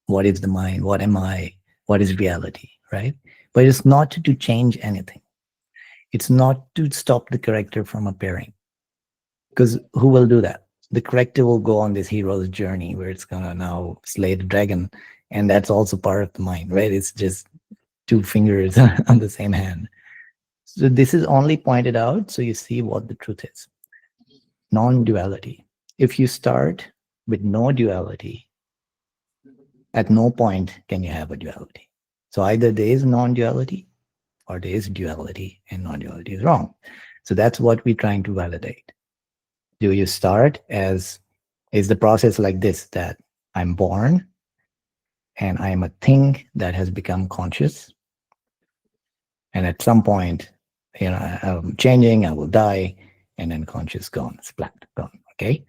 what is the mind, what am I, what is reality, right? But it's not to change anything. It's not to stop the character from appearing. Because who will do that? The corrector will go on this hero's journey where it's gonna now slay the dragon, and that's also part of the mind, right? It's just two fingers on the same hand. So this is only pointed out so you see what the truth is. Non-duality. If you start with no duality, at no point can you have a duality. So either there is non-duality or there is duality, and non-duality is wrong. So that's what we're trying to validate. Do you start as, is the process like this, that I'm born and I am a thing that has become conscious, and at some point, I'm changing, I will die, and then conscious gone, splat, gone, okay?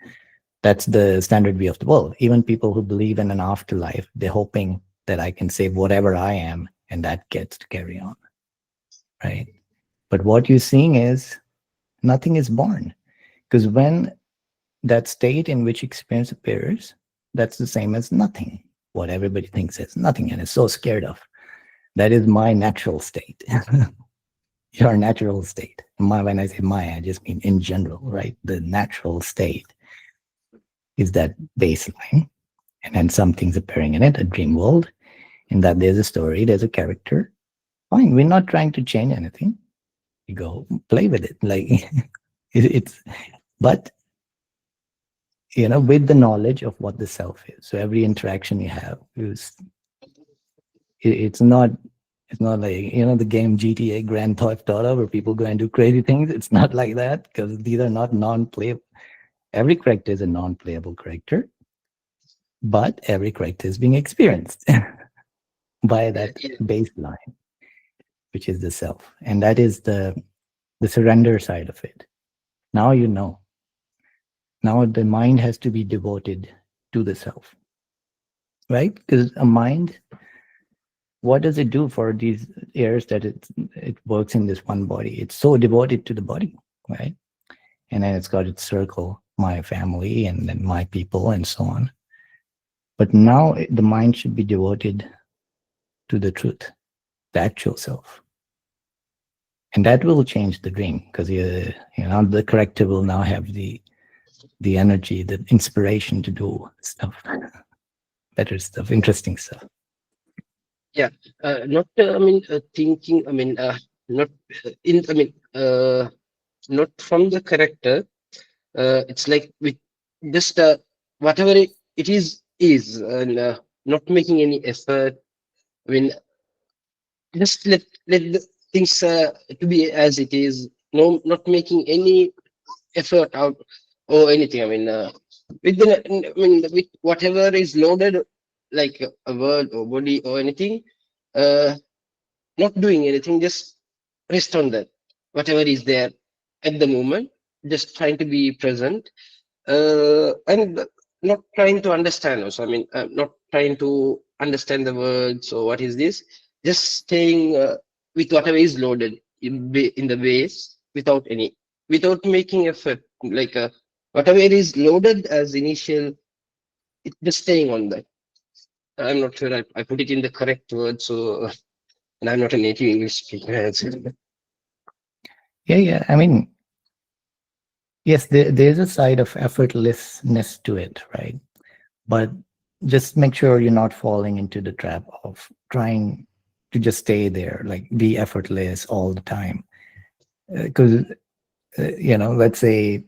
That's the standard view of the world. Even people who believe in an afterlife, they're hoping that I can say whatever I am, and that gets to carry on, right? But what you're seeing is nothing is born. Because when that state in which experience appears, that's the same as nothing. What everybody thinks is nothing and is so scared of. That is my natural state. Your natural state. When I say my, I just mean in general, right? The natural state is that baseline. And then something's appearing in it, a dream world. And that there's a story, there's a character. Fine, we're not trying to change anything. You go play with it. Like but with the knowledge of what the self is. So every interaction you have is, it's not like, the game GTA Grand Theft Auto where people go and do crazy things. It's not like that, because these are not non-playable. Every character is a non-playable character, but every character is being experienced by that baseline, which is the self. And that is the surrender side of it. Now you know. Now the mind has to be devoted to the self, right? Because a mind, what does it do for these years that it works in this one body? It's so devoted to the body, right? And then it's got its circle, my family, and then my people, and so on. But now the mind should be devoted to the truth, the actual self. And that will change the dream, because the corrector will now have the energy, the inspiration to do stuff, better stuff, interesting stuff. Not thinking, not in, not from the character. It's like with just whatever it is, and not making any effort. Just let the things to be as it is. No, not making any effort out or anything. With whatever is loaded, like a word or body or anything, not doing anything, just rest on that. Whatever is there at the moment, just trying to be present, and not trying to understand also. Not trying to understand the words or what is this. Just staying with whatever is loaded in the base without making effort. Like whatever it is loaded as initial, just staying on that. I'm not sure I put it in the correct word, so and I'm not a native English speaker. Yeah. Yes, there's a side of effortlessness to it, right? But just make sure you're not falling into the trap of trying to just stay there, like be effortless all the time. Because, let's say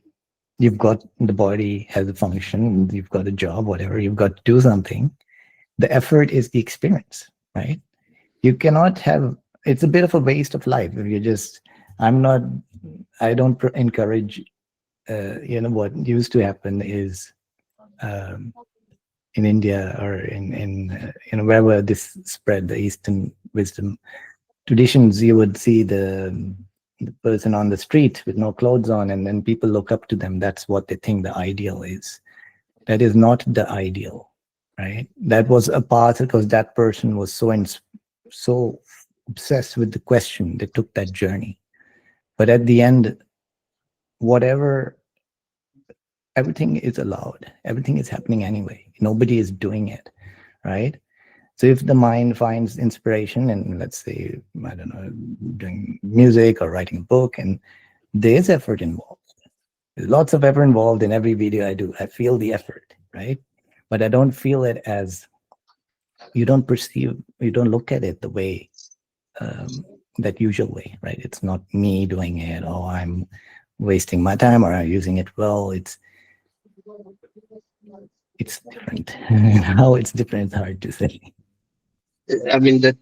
you've got the body has a function, you've got a job, whatever, you've got to do something. The effort is the experience, right? You cannot have, it's a bit of a waste of life if you just, I don't encourage, what used to happen is in India or in wherever this spread, the Eastern wisdom traditions, you would see the person on the street with no clothes on, and then people look up to them. That's what they think the ideal is. That is not the ideal, right? That was a path because that person was so obsessed with the question, they took that journey. But at the end, everything is allowed. Everything is happening anyway. Nobody is doing it, right? So if the mind finds inspiration in, let's say, I don't know, doing music or writing a book, and there's effort involved, There's lots of effort involved in every video I do. I feel the effort, right? But I don't feel it as, you don't look at it the way, that usual way, right? It's not me doing it, or I'm wasting my time, or I'm using it well. It's different. How it's different is hard to say. I mean, that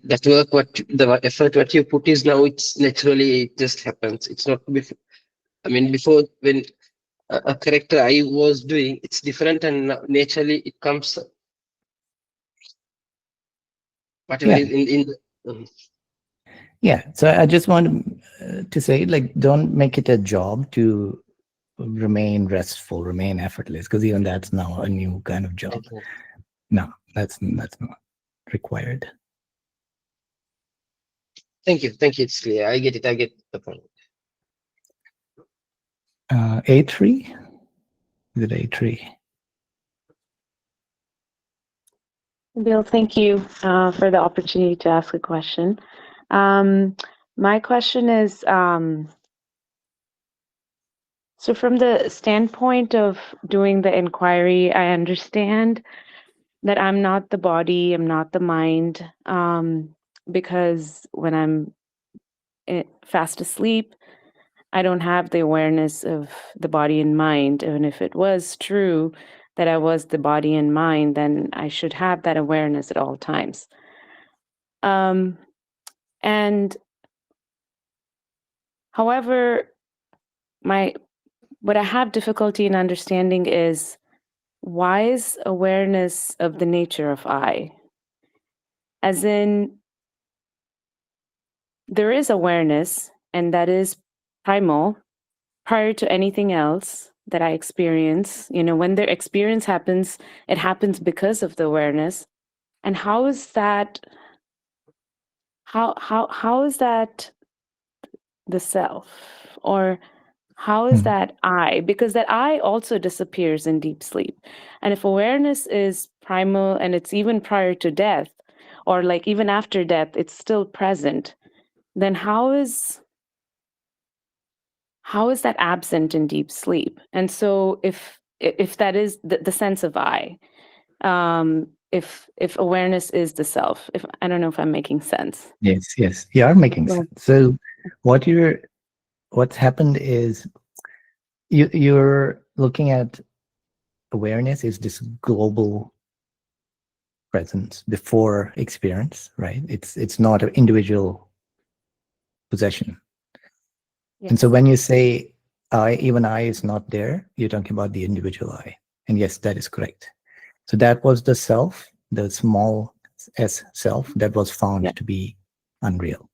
work, the effort what you put is now, it's naturally, it just happens. It's not before. I mean, before, when a character I was doing, it's different, and naturally it comes. Whatever Yeah. is in the, Yeah. So I just want to say, like, don't make it a job to remain restful, remain effortless, because even that's now a new kind of job. No, that's not required. Thank you. It's clear. I get it. I get the point. A3? Is it A3? Bill, thank you for the opportunity to ask a question. My question is, so from the standpoint of doing the inquiry, I understand that I'm not the body, I'm not the mind, because when I'm fast asleep, I don't have the awareness of the body and mind. And if it was true that I was the body and mind, then I should have that awareness at all times. And however, what I have difficulty in understanding is wise awareness of the nature of I. As in, there is awareness, and that is primal, prior to anything else that I experience. You know, when the experience happens, it happens because of the awareness. And how is that? How is that the self? Or how is that I? Because that I also disappears in deep sleep. And if awareness is primal and it's even prior to death, or like even after death, it's still present, then how is that absent in deep sleep? And so if that is the sense of I, if awareness is the self, if I don't know if I'm making sense. Yes, you are making Well, sense. So what's happened is you're looking at awareness is this global presence before experience, right? It's not an individual possession. And so when you say even I is not there, you're talking about the individual I. And yes, that is correct. So that was the self, the small s self, that was found to be unreal,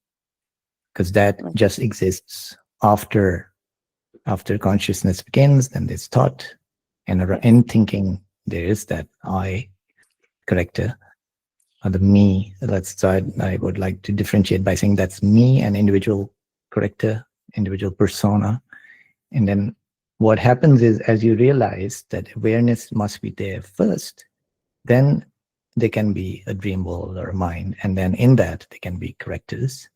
because that just exists after consciousness begins. Then there's thought, and in thinking there is that I character, or the me. So I would like to differentiate by saying that's me, an individual character, individual persona. And then what happens is, as you realize that awareness must be there first, then there can be a dream world or a mind, and then in that there can be characters.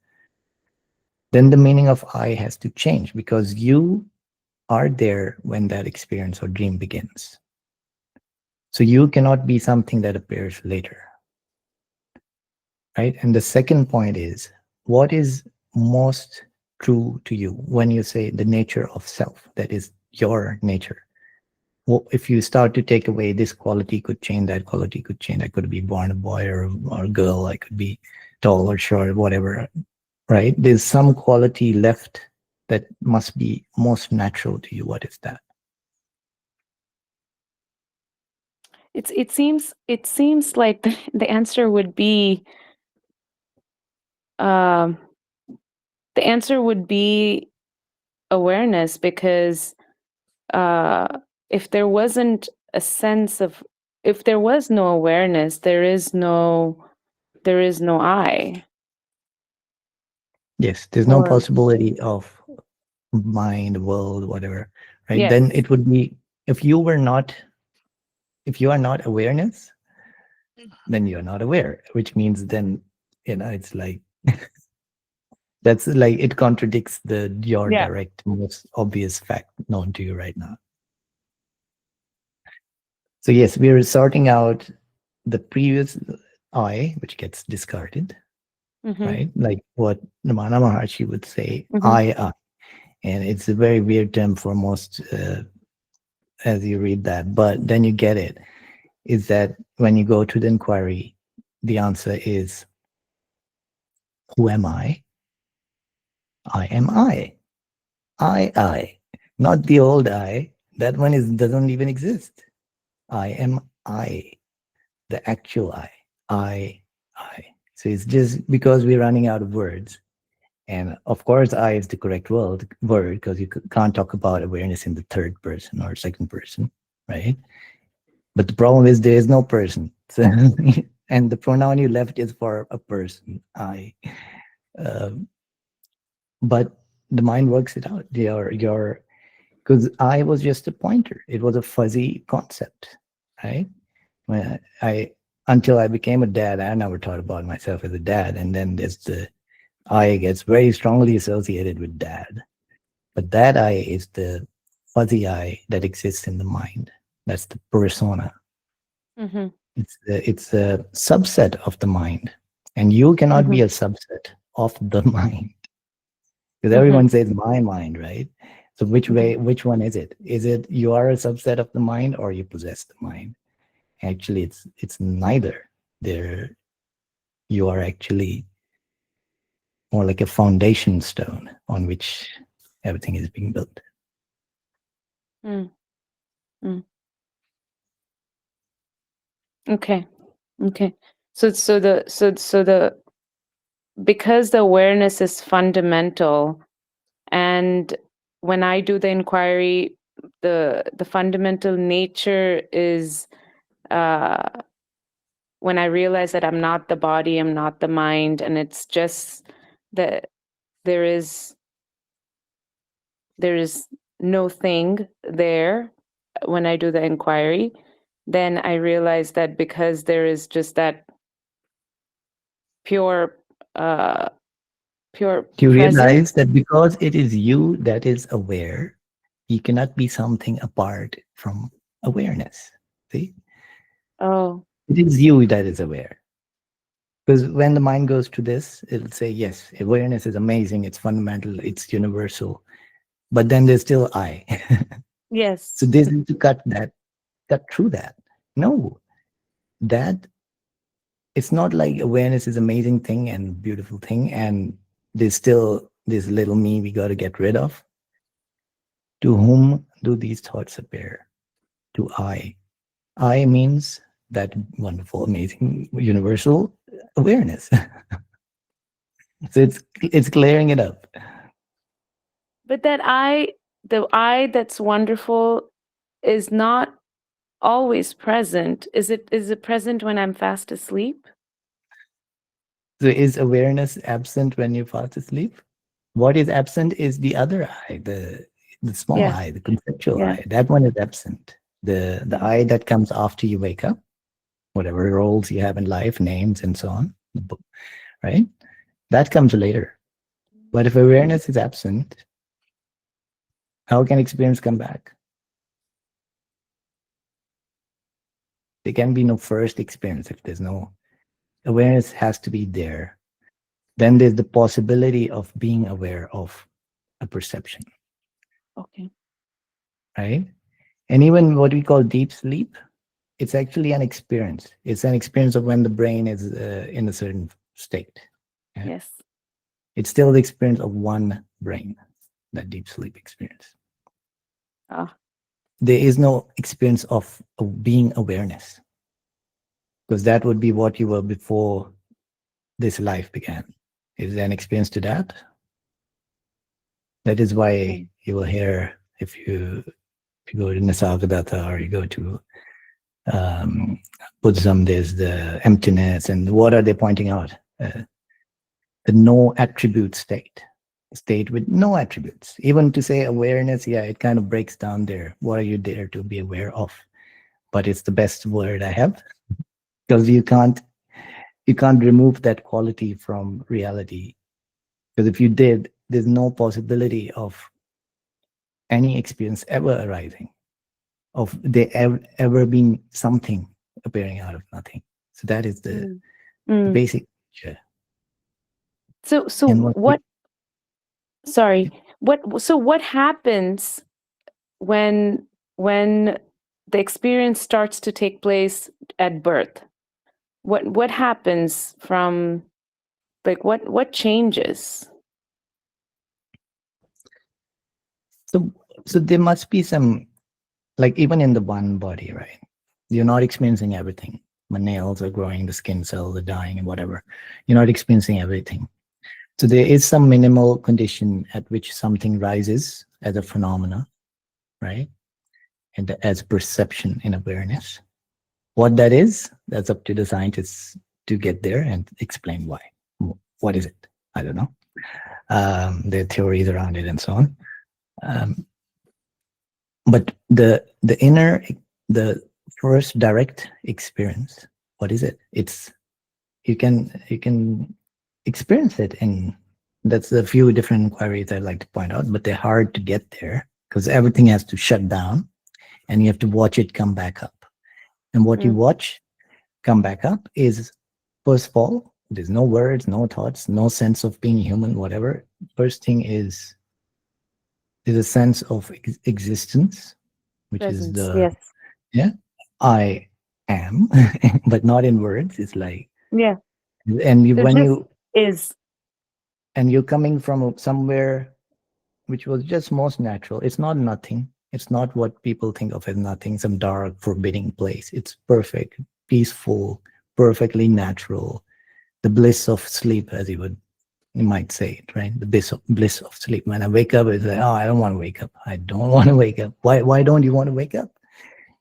Then the meaning of I has to change, because you are there when that experience or dream begins. So you cannot be something that appears later, right? And the second point is, what is most true to you when you say the nature of self, that is your nature? Well, if you start to take away this quality could change, that quality could change. I could be born a boy or a girl. I could be tall or short, whatever, right? There's some quality left that must be most natural to you. What is that? it seems like the answer would be awareness, because if there wasn't a sense of, if there was no awareness, there is no I. Yes, there's no possibility of mind, world, whatever, right? Yes. Then it would be, if you are not awareness, then you're not aware, which means then, it's like That's like, it contradicts your Yeah. direct, most obvious fact known to you right now. So yes, we are sorting out the previous I, which gets discarded, Mhm. right? Like what Ramana Maharshi would say, Mhm. I. And it's a very weird term for most as you read that, but then you get it. Is that when you go to the inquiry, the answer is, who am I? I am I. I. Not the old I. That one doesn't even exist. I am I. The actual I. I. So it's just because we're running out of words. And of course, I is the correct word because you can't talk about awareness in the third person or second person, right? But the problem is there is no person. So, and the pronoun you left is for a person, I. But the mind works it out. Because I was just a pointer. It was a fuzzy concept, right? Until I became a dad, I never thought about myself as a dad. And then there's the I gets very strongly associated with dad. But that I is the fuzzy I that exists in the mind. That's the persona. Mhm. It's a subset of the mind. And you cannot be a subset of the mind. Because everyone says my mind, right? So which one is it? Is it you are a subset of the mind or you possess the mind? Actually, it's neither. You are actually more like a foundation stone on which everything is being built. Mm. Mm. Okay. So because the awareness is fundamental, and when I do the inquiry, the fundamental nature is when I realize that I'm not the body, I'm not the mind, and it's just that there is no thing there when I do the inquiry, then I realize that because there is just that pure You presence. realize that because it is you that is aware, you cannot be something apart from awareness. See? Oh. It is you that is aware. Because when the mind goes to this, it'll say, yes, awareness is amazing, it's fundamental, it's universal. But then there's still I. Yes. So they need to cut through that. No, that it's not like awareness is amazing thing and beautiful thing, and there's still this little me we got to get rid of. To whom do these thoughts appear? To I. I means that wonderful, amazing, universal awareness. So it's clearing it up. But the I that's wonderful is not always present. Is it present when I'm fast asleep? So is awareness absent when you're fast asleep? What is absent is the other I, the small I, the conceptual I. That one is absent. The I that comes after you wake up, whatever roles you have in life, names and so on, right? That comes later. But if awareness is absent, how can experience come back? There can be no first experience if there's no awareness. Has to be there. Then there's the possibility of being aware of a perception. Okay. Right? And even what we call deep sleep, it's actually an experience. It's an experience of when the brain is in a certain state. Yeah? Yes. It's still the experience of one brain, that deep sleep experience. There is no experience of being awareness, because that would be what you were before this life began. Is there an experience to that? That is why you will hear, if you go to Nisargadatta or you go to Buddhism, there's the emptiness, and what are they pointing out? The no attribute state with no attributes. Even to say awareness, yeah, it kind of breaks down there. What are you there to be aware of? But it's the best word I have, because you can't remove that quality from reality Because if you did, there's no possibility of any experience ever arising, of there ever being something appearing out of nothing. So that is the basic picture. So And what what happens when the experience starts to take place at birth? What happens from, like, what changes? So there must be some, like, even in the one body, right? You're not experiencing everything. My nails are growing, the skin cells are dying, and whatever. You're not experiencing everything. So there is some minimal condition at which something rises as a phenomena, right? And as perception in awareness. What that is, that's up to the scientists to get there and explain why. What is it? I don't know. There are theories around it and so on. But the first direct experience, what is it? It's you can experience it in, that's a few different inquiries I'd like to point out, but they're hard to get there because everything has to shut down and you have to watch it come back up. And what you watch come back up is, first of all, there's no words, no thoughts, no sense of being human, whatever. First thing is, there's a sense of existence, which Presence, is I am, but not in words. It's like, and you're coming from somewhere which was just most natural. It's not nothing. It's not what people think of as nothing, some dark, forbidding place. It's perfect, peaceful, perfectly natural. The bliss of sleep, as you might say it, right? The bliss of sleep. When I wake up, it's like, oh, I don't want to wake up. I don't want to wake up. Why don't you want to wake up?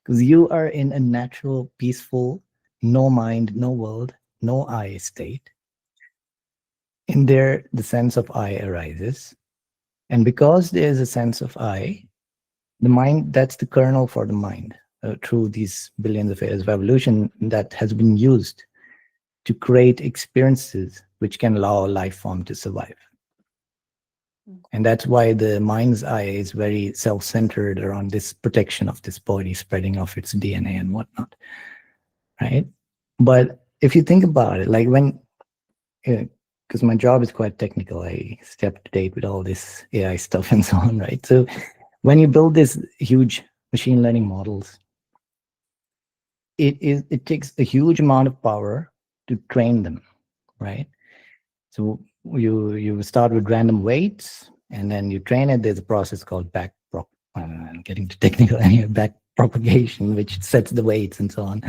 Because you are in a natural, peaceful, no mind, no world, no I state. In there, the sense of I arises. And because there is a sense of I, the mind, that's the kernel for the mind. Through these billions of years of evolution, that has been used to create experiences which can allow a life form to survive. And that's why the mind's eye is very self-centered around this protection of this body, spreading of its DNA and whatnot, right? But if you think about it, like when, because my job is quite technical, I stay up to date with all this AI stuff and so on, right? So when you build these huge machine learning models, it takes a huge amount of power to train them, right? So you start with random weights, and then you train it. There's a process called I'm getting too technical anyway, back propagation, which sets the weights and so on.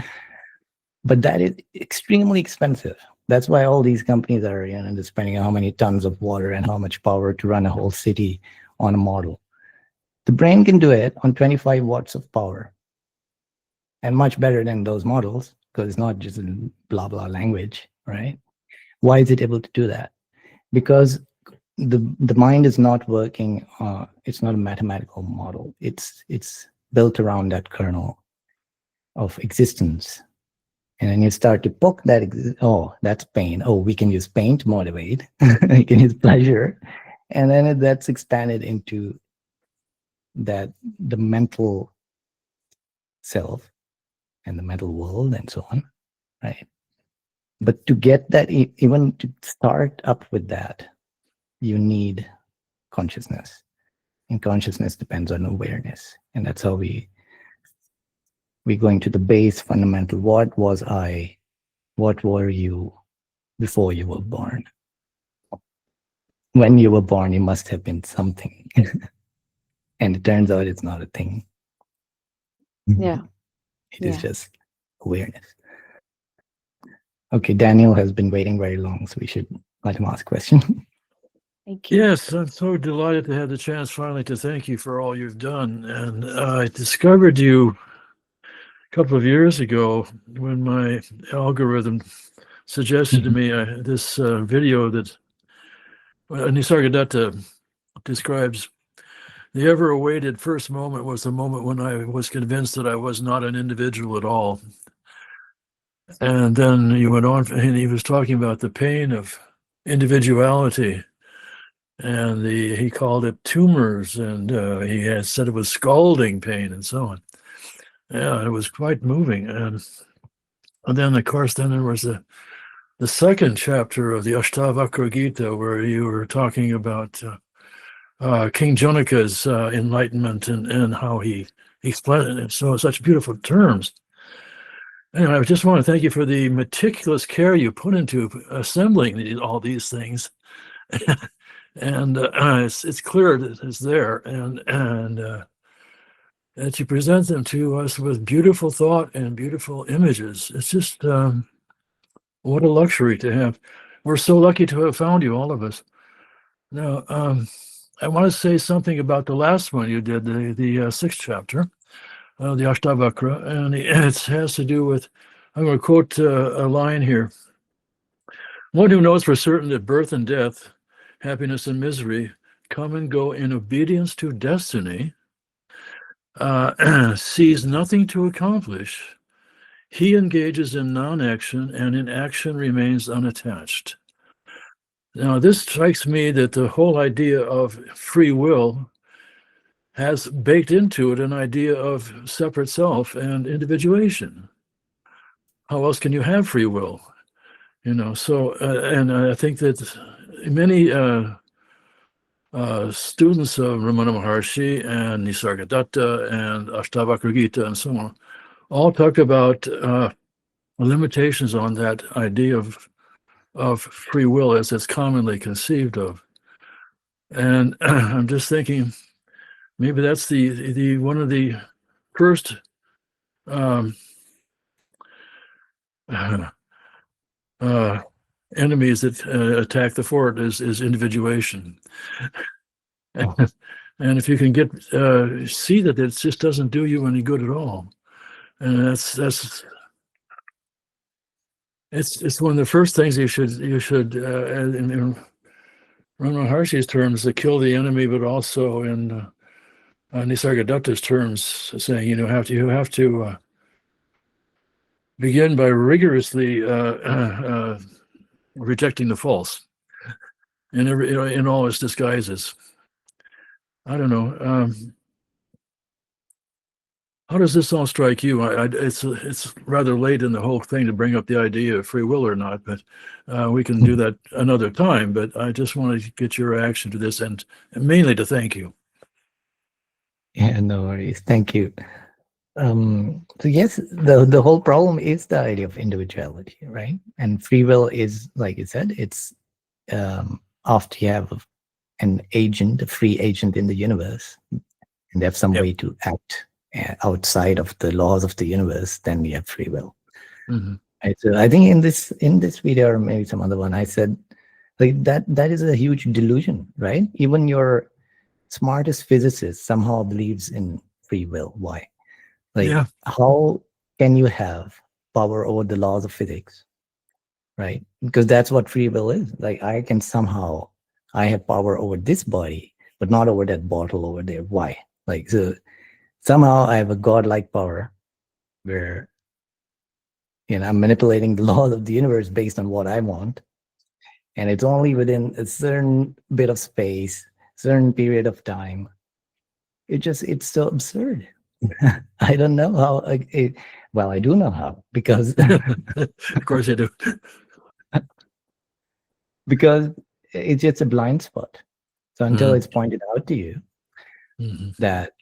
But that is extremely expensive. That's why all these companies are, they're spending how many tons of water and how much power to run a whole city on a model. The brain can do it on 25 watts of power, and much better than those models, because it's not just a blah blah language, right? Why is it able to do that? Because the mind is not working. It's not a mathematical model. It's built around that kernel of existence. And then you start to poke that. Oh, that's pain. Oh, we can use pain to motivate. We can use pleasure, and then that's expanded into the mental self and the mental world and so on, right? But to get that, even to start up with that, you need consciousness. And consciousness depends on awareness. And that's how we're going to the base fundamental. What was I? What were you before you were born? When you were born, you must have been something. And it turns out it's not a thing. Yeah. It is just awareness. Okay, Daniel has been waiting very long, so we should let him ask a question. Thank you. Yes, I'm so delighted to have the chance finally to thank you for all you've done. And I discovered you a couple of years ago when my algorithm suggested to me this video that Nisargadatta describes. The ever-awaited first moment was the moment when I was convinced that I was not an individual at all. And then you went on, and he was talking about the pain of individuality. and he called it tumors, and he had said it was scalding pain and so on. Yeah, it was quite moving. And then, of course, then there was the second chapter of the Ashtavakra Gita, where you were talking about King Janaka's enlightenment and how he explained it in such beautiful terms. And I just want to thank you for the meticulous care you put into assembling all these things. And it's clear that it's there, and that you present them to us with beautiful thought and beautiful images. It's just what a luxury to have. We're so lucky to have found you, all of us. Now, I want to say something about the last one you did, the sixth chapter, the Ashtavakra, and it has to do with, I'm going to quote a line here. One who knows for certain that birth and death, happiness and misery come and go in obedience to destiny, sees nothing to accomplish. He engages in non-action, and in action remains unattached. Now, this strikes me that the whole idea of free will has baked into it an idea of separate self and individuation. How else can you have free will? So, and I think that many students of Ramana Maharshi and Nisargadatta and Ashtavakra Gita and so on all talk about limitations on that idea of free will as it's commonly conceived of. And I'm just thinking, maybe that's the one of the first enemies that attack the fort is individuation. And if you can see that it just doesn't do you any good at all, and it's one of the first things you should in Ramana Maharshi's terms, to kill the enemy, but also in Nisargadatta's terms, saying you have to begin by rigorously rejecting the false in all its disguises. I don't know. How does this all strike you? It's rather late in the whole thing to bring up the idea of free will or not, but we can do that another time. But I just want to get your reaction to this, and mainly to thank you. Yeah, no worries. Thank you. So yes, the whole problem is the idea of individuality, right? And free will is, like you said, it's after you have an agent, a free agent in the universe, and they have some way to act outside of the laws of the universe, then we have free will. Mm-hmm. Right, so I think in this video, or maybe some other one, I said like that is a huge delusion, right? Even your smartest physicist somehow believes in free will. Why? Like, how can you have power over the laws of physics, right? Because that's what free will is. Like, I have power over this body, but not over that bottle over there. Why? Like, so somehow I have a godlike power where, I'm manipulating the laws of the universe based on what I want. And it's only within a certain bit of space, certain period of time. It's so absurd. I don't know how. Well, I do know how, because of course you do. Because it's just a blind spot. So until it's pointed out to you that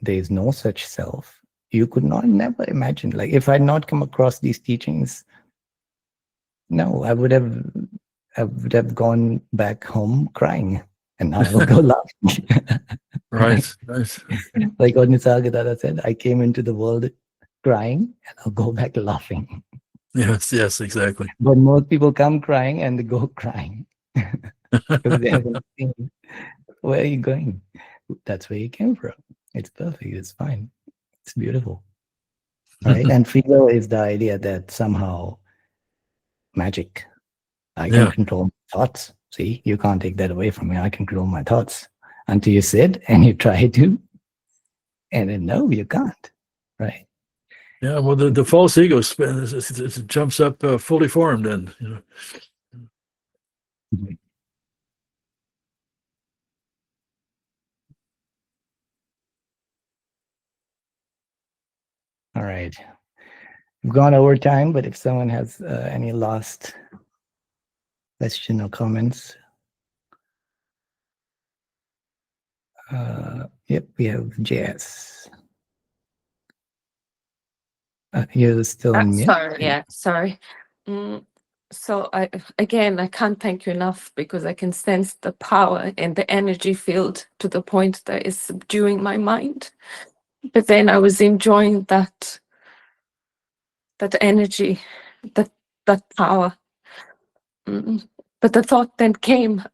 there is no such self, you could never imagine. Like, if I had not come across these teachings, no, I would have gone back home crying, and now I will go laughing. Right. Like what Nisargadatta said, I came into the world crying, and I'll go back laughing. Yes, exactly. But most people come crying and they go crying because they haven't seen. Where are you going? That's where you came from. It's perfect. It's fine. It's beautiful. Right? And free will is the idea that somehow magic. I can control my thoughts. See, you can't take that away from me. I can control my thoughts until you sit and you try to, and then no, you can't. Right? Yeah. Well, the false ego jumps up fully formed, and All right. We've gone over time, but if someone has any last question or comments. Yep, we have JS. You're still on mute. Sorry, yeah, sorry. So I can't thank you enough because I can sense the power and the energy field to the point that is subduing my mind. But then I was enjoying that energy, that power. But the thought then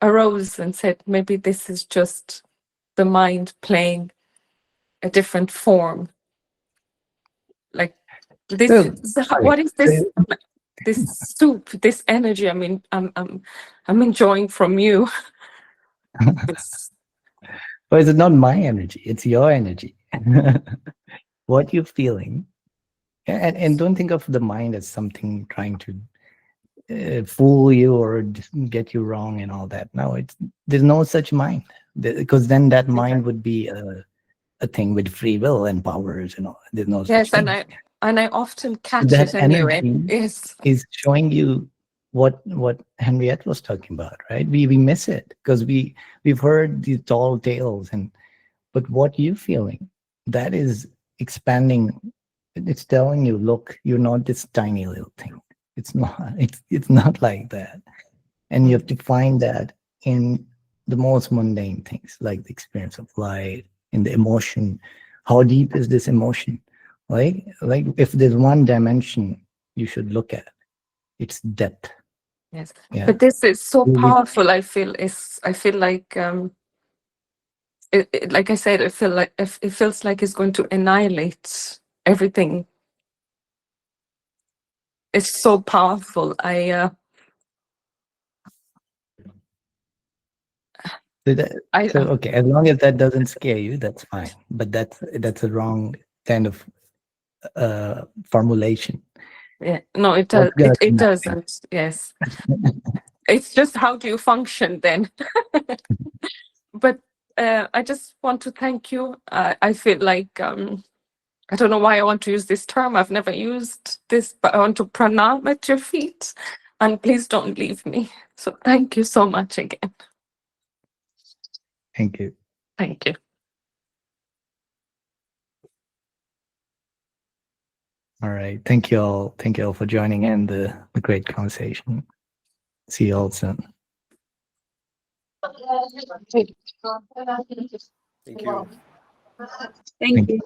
arose and said, maybe this is just the mind playing a different form. Like this, what is this? This soup, this energy. I mean, I'm enjoying from you. But it's not my energy; it's your energy. What you're feeling, and don't think of the mind as something trying to fool you or get you wrong and all that. No, there's no such mind, because then that mind would be a thing with free will and powers and all. There's no such thing. And I often catch That it anyway. energy Yes. is showing you what Henriette was talking about, right? We miss it because we've heard these tall tales, but what you're feeling, that is expanding. It's telling you, look, you're not this tiny little thing. It's not like that. And you have to find that in the most mundane things, like the experience of light, in the emotion. How deep is this emotion? Like if there's one dimension you should look at, it's depth. Yes. Yeah. But this is so powerful. I feel like like I said, it feels like it's going to annihilate everything. It's so powerful. Okay, as long as that doesn't scare you, that's fine. But that's a wrong kind of formulation. Yeah, no, it does. It doesn't. Yes, it's just how do you function then? But I just want to thank you. I feel like I don't know why I want to use this term. I've never used this, but I want to pranam at your feet, and please don't leave me. So thank you so much again. Thank you. Thank you. All right. Thank you all. Thank you all for joining in the great conversation. See you all soon. Thank you. Thank you. Thank you.